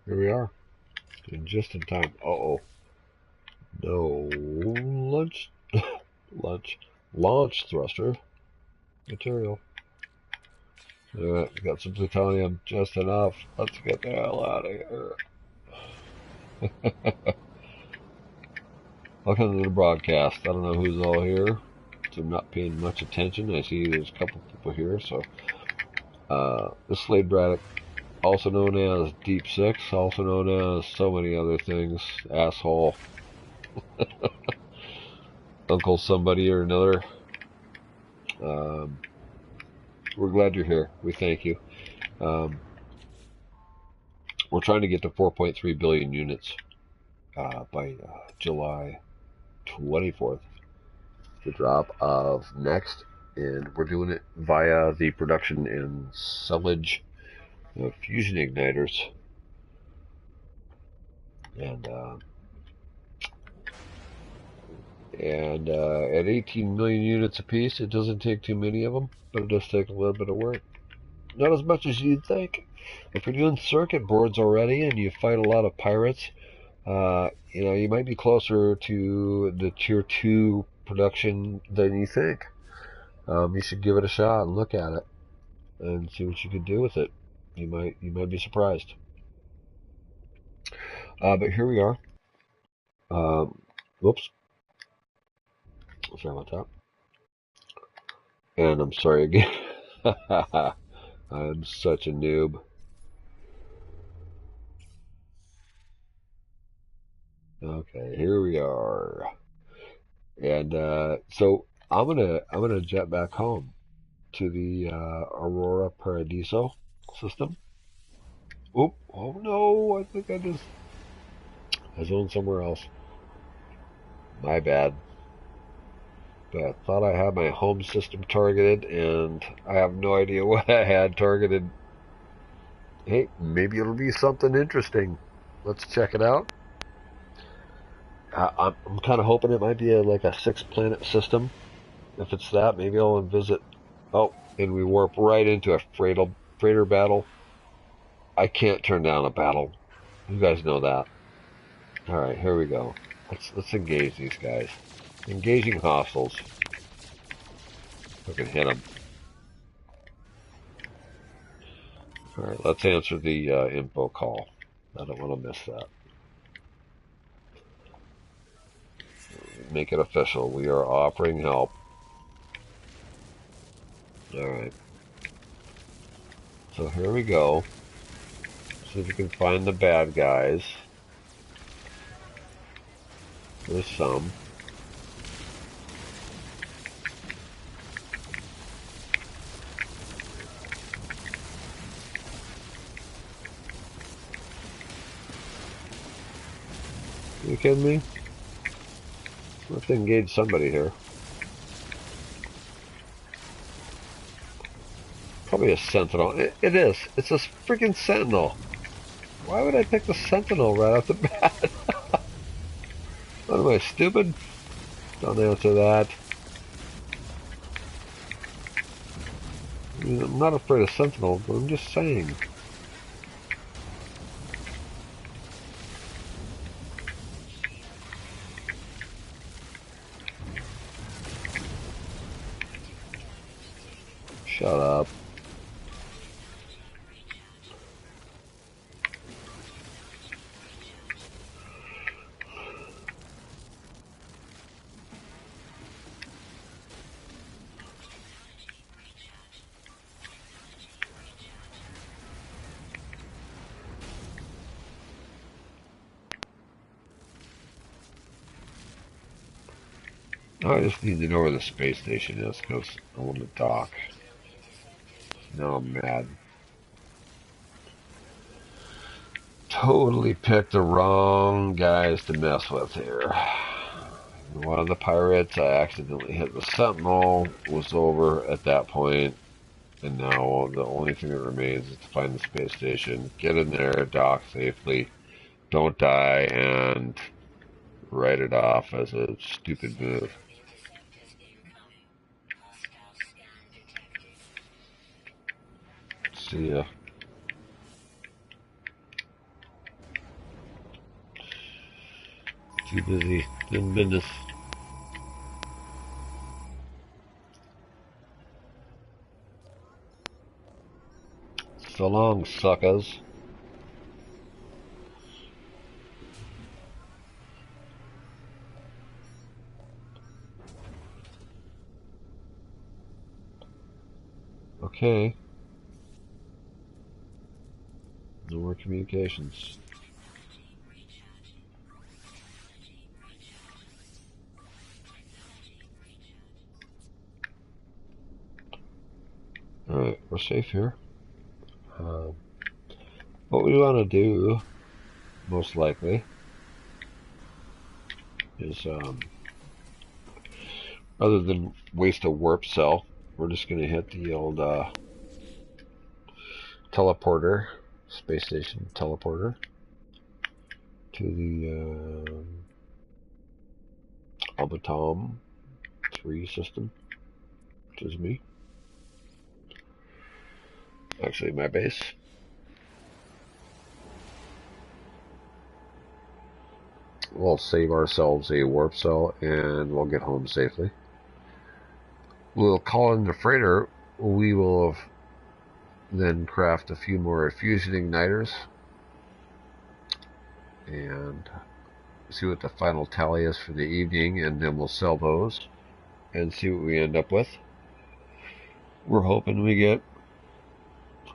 [SPEAKER 1] here we are. And just in time. Uh-oh. No lunch. Launch thruster material. Alright, we got some plutonium, just enough. Let's get the hell out of here. Welcome to the broadcast. I don't know who's all here, so I'm not paying much attention. I see there's a couple people here, so this Slade Braddock, also known as Deep Six, also known as so many other things, asshole, uncle somebody or another. We're glad you're here. We thank you. We're trying to get to 4.3 billion units by July 24th, the drop of next, and we're doing it via the production and sellage of fusion igniters. And at 18 million units apiece, it doesn't take too many of them, but it does take a little bit of work. Not as much as you'd think. If you're doing circuit boards already and you fight a lot of pirates, you might be closer to the tier 2 production than you think. You should give it a shot and look at it and see what you can do with it. You might be surprised. But here we are. Whoops. Sorry about that. And I'm sorry again. I'm such a noob. Okay, here we are. And so I'm gonna jet back home to the Aurora Paradiso system. Oh no! I think I zoned somewhere else. My bad. But I thought I had my home system targeted, and I have no idea what I had targeted. Hey, maybe it'll be something interesting. Let's check it out. I'm kind of hoping it might be like a 6-planet system. If it's that, maybe I'll visit. Oh, and we warp right into a freighter battle. I can't turn down a battle. You guys know that. All right, here we go. Let's engage these guys. Engaging hostiles. We can hit them. All right, let's answer the info call. I don't want to miss that. Make it official. We are offering help. All right. So here we go. See if we can find the bad guys. There's some. Are you kidding me? Let's have to engage somebody here. Probably a sentinel. It is. It's a freaking sentinel. Why would I pick the sentinel right off the bat? What am I, stupid? Don't answer that. I'm not afraid of sentinels, but I'm just saying. Shut up. I just need to know where the space station is because I want to dock. Now I'm mad. Totally picked the wrong guys to mess with here. One of the pirates, I accidentally hit the sentinel, was over at that point, and now the only thing that remains is to find the space station, get in there, dock safely, don't die, and write it off as a stupid move. See ya. Too busy doing business. So long, suckers. Okay. No more communications. Alright, we're safe here. What we want to do, most likely, is rather than waste a warp cell, we're just going to hit the old teleporter, space station teleporter, to the Albatom 3 system, which is me. Actually, my base. We'll save ourselves a warp cell and we'll get home safely. We'll call in the freighter. We will then craft a few more fusion igniters and see what the final tally is for the evening, and then we'll sell those and see what we end up with. We're hoping we get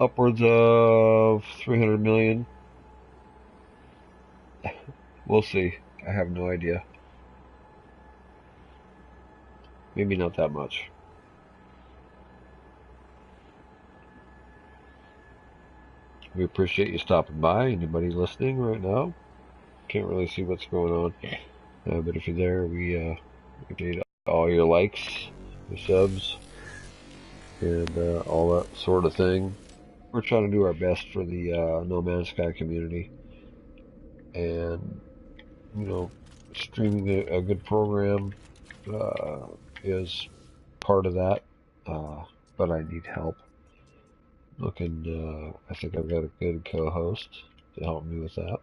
[SPEAKER 1] upwards of 300 million. We'll see. I have no idea. Maybe not that much. We appreciate you stopping by. Anybody listening right now? Can't really see what's going on. But if you're there, we need all your likes, your subs, and all that sort of thing. We're trying to do our best for the No Man's Sky community. And, you know, streaming a good program is part of that. But I need help. I think I've got a good co-host to help me with that.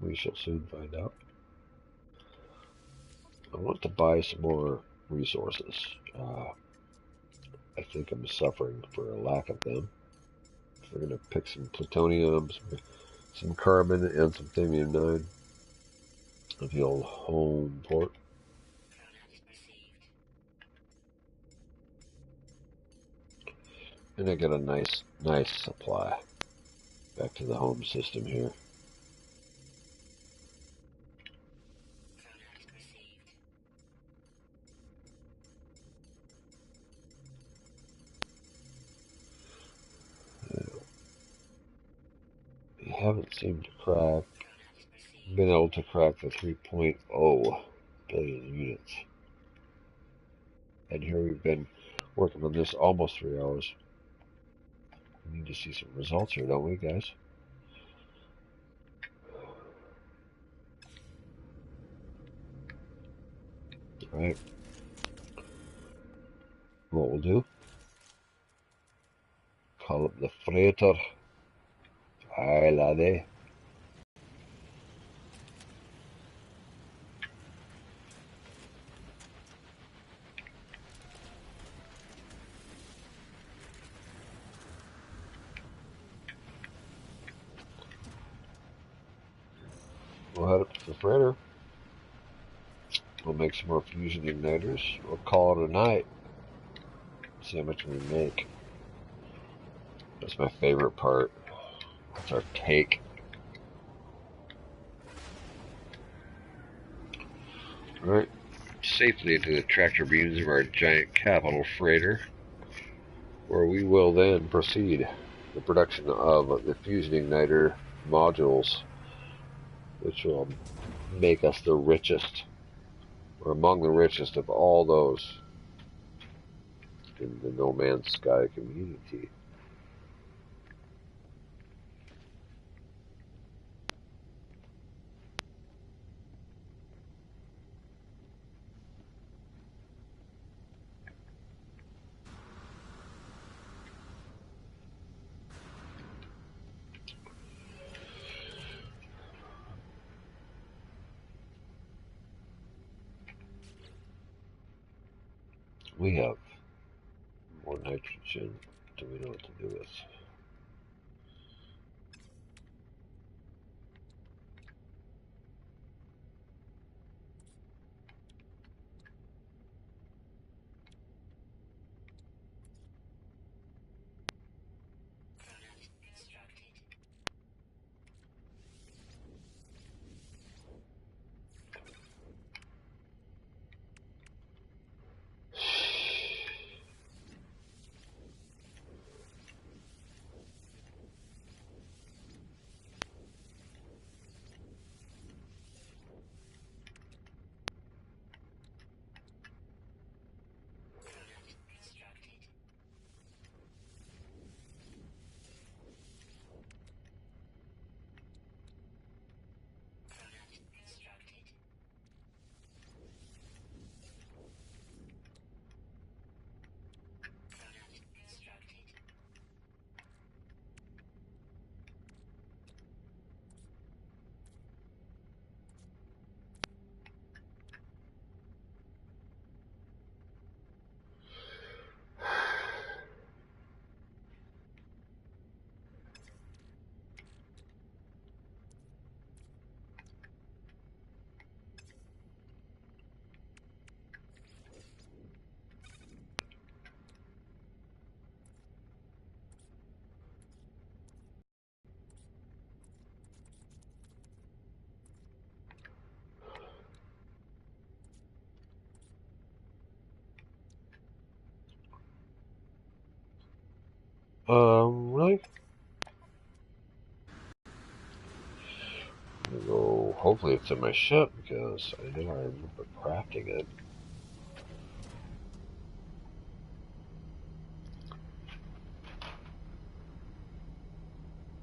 [SPEAKER 1] We shall soon find out. I want to buy some more resources. I think I'm suffering for a lack of them. We're going to pick some plutonium, some carbon, and some themium-9 of the old home port. And I get a nice supply back to the home system here. We haven't seemed to been able to crack the 3.0 billion units. And here we've been working on this almost 3 hours. We need to see some results here, don't we, guys? Alright. What we'll do, call up the freighter. Aye, laddie. We'll head up to the freighter. We'll make some more fusion igniters. We'll call it a night. See how much we make. That's my favorite part. That's our take. Alright. Safely into the tractor beams of our giant capital freighter, where we will then proceed the production of the fusion igniter modules, which will make us the richest, or among the richest of all those in the No Man's Sky community. We have more nitrogen than we know what to do with. Really? I'm gonna go. Hopefully, it's in my ship because I know I remember crafting it.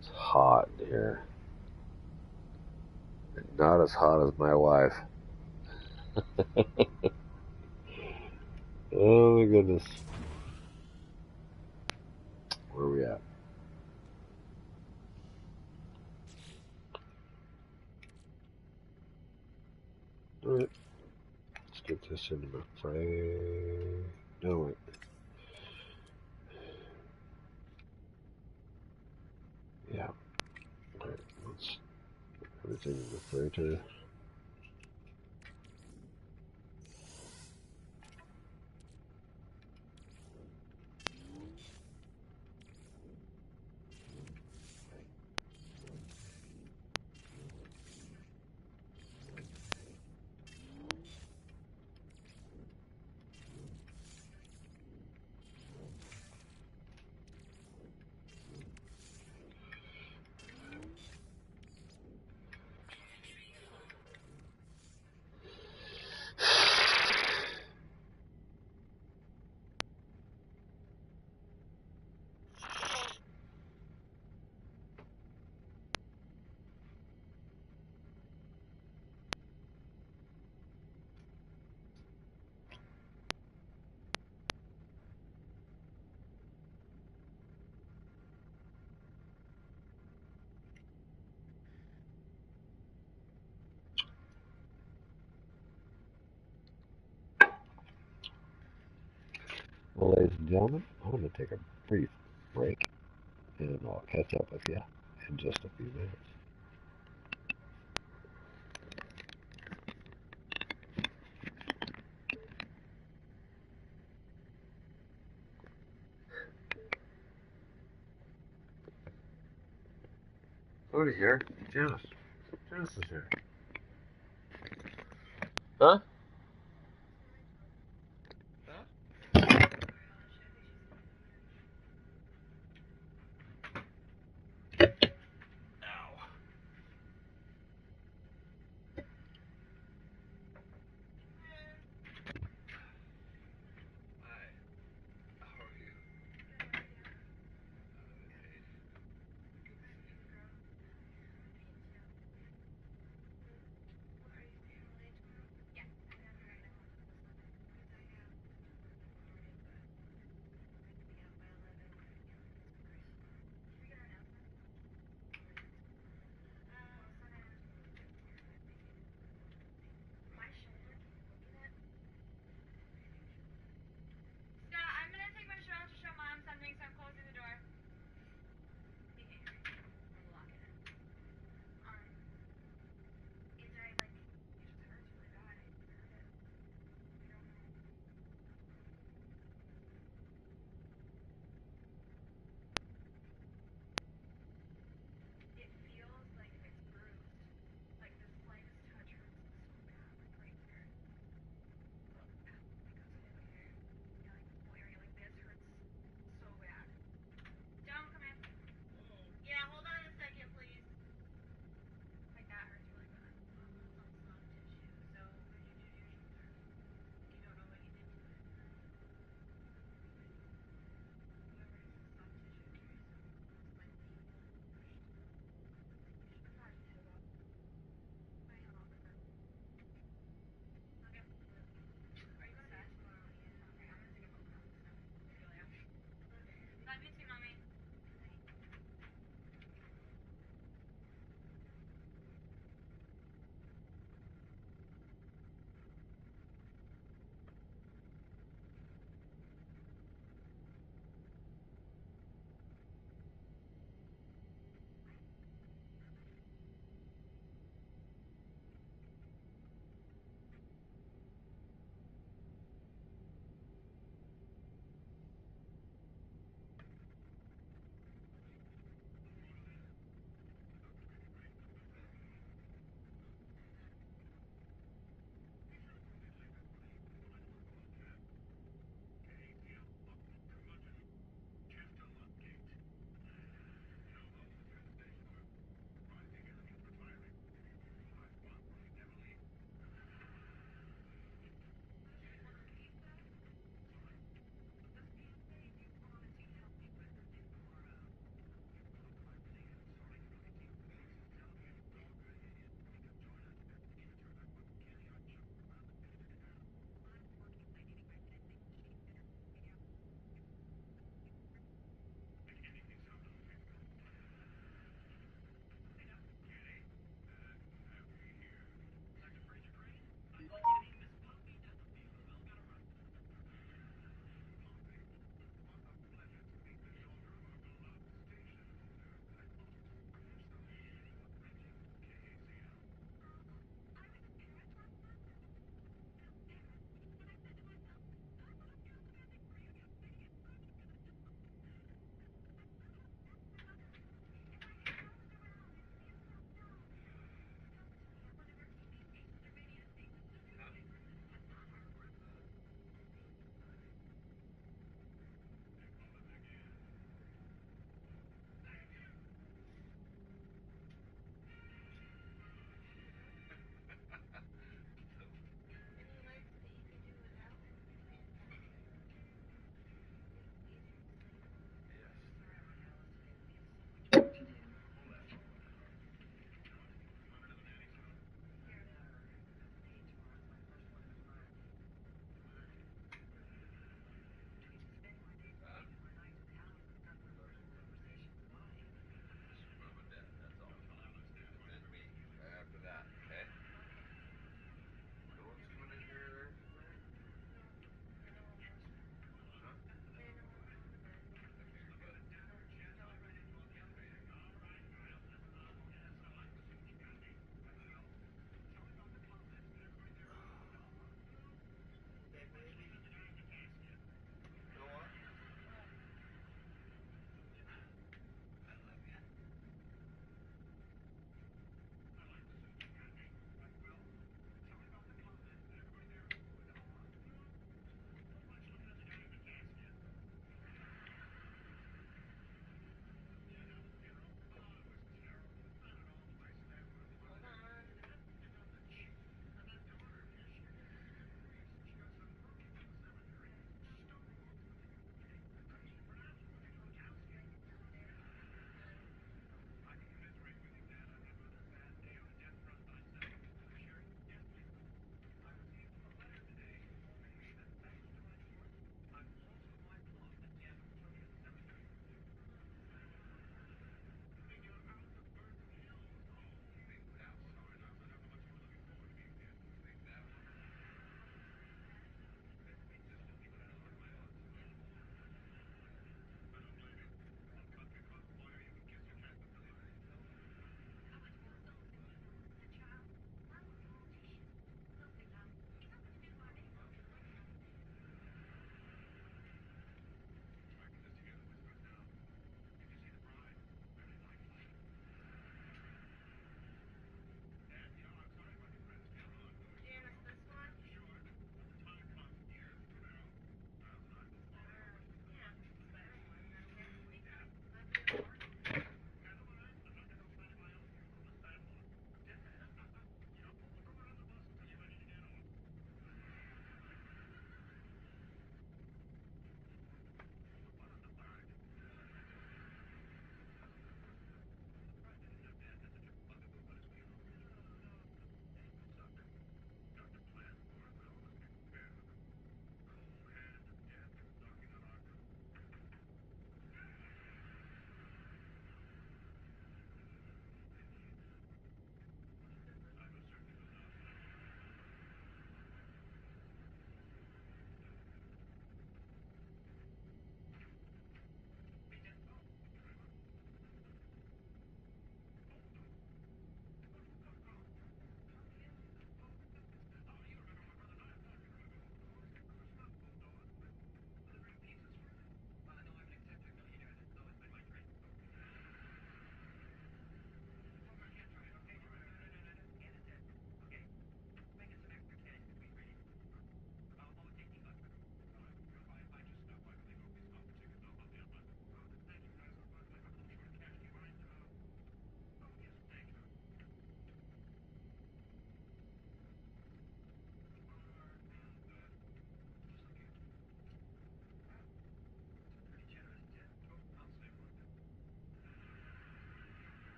[SPEAKER 1] It's hot in here. Not as hot as my wife. Oh my goodness. Where are we at? Alright. Let's get this into my frame. No, wait. Yeah. Alright. Let's everything in the freighter. Well, ladies and gentlemen, I'm going to take a brief break and I'll catch up with you in just a few minutes. Over here, Janice. Janice is here. Huh?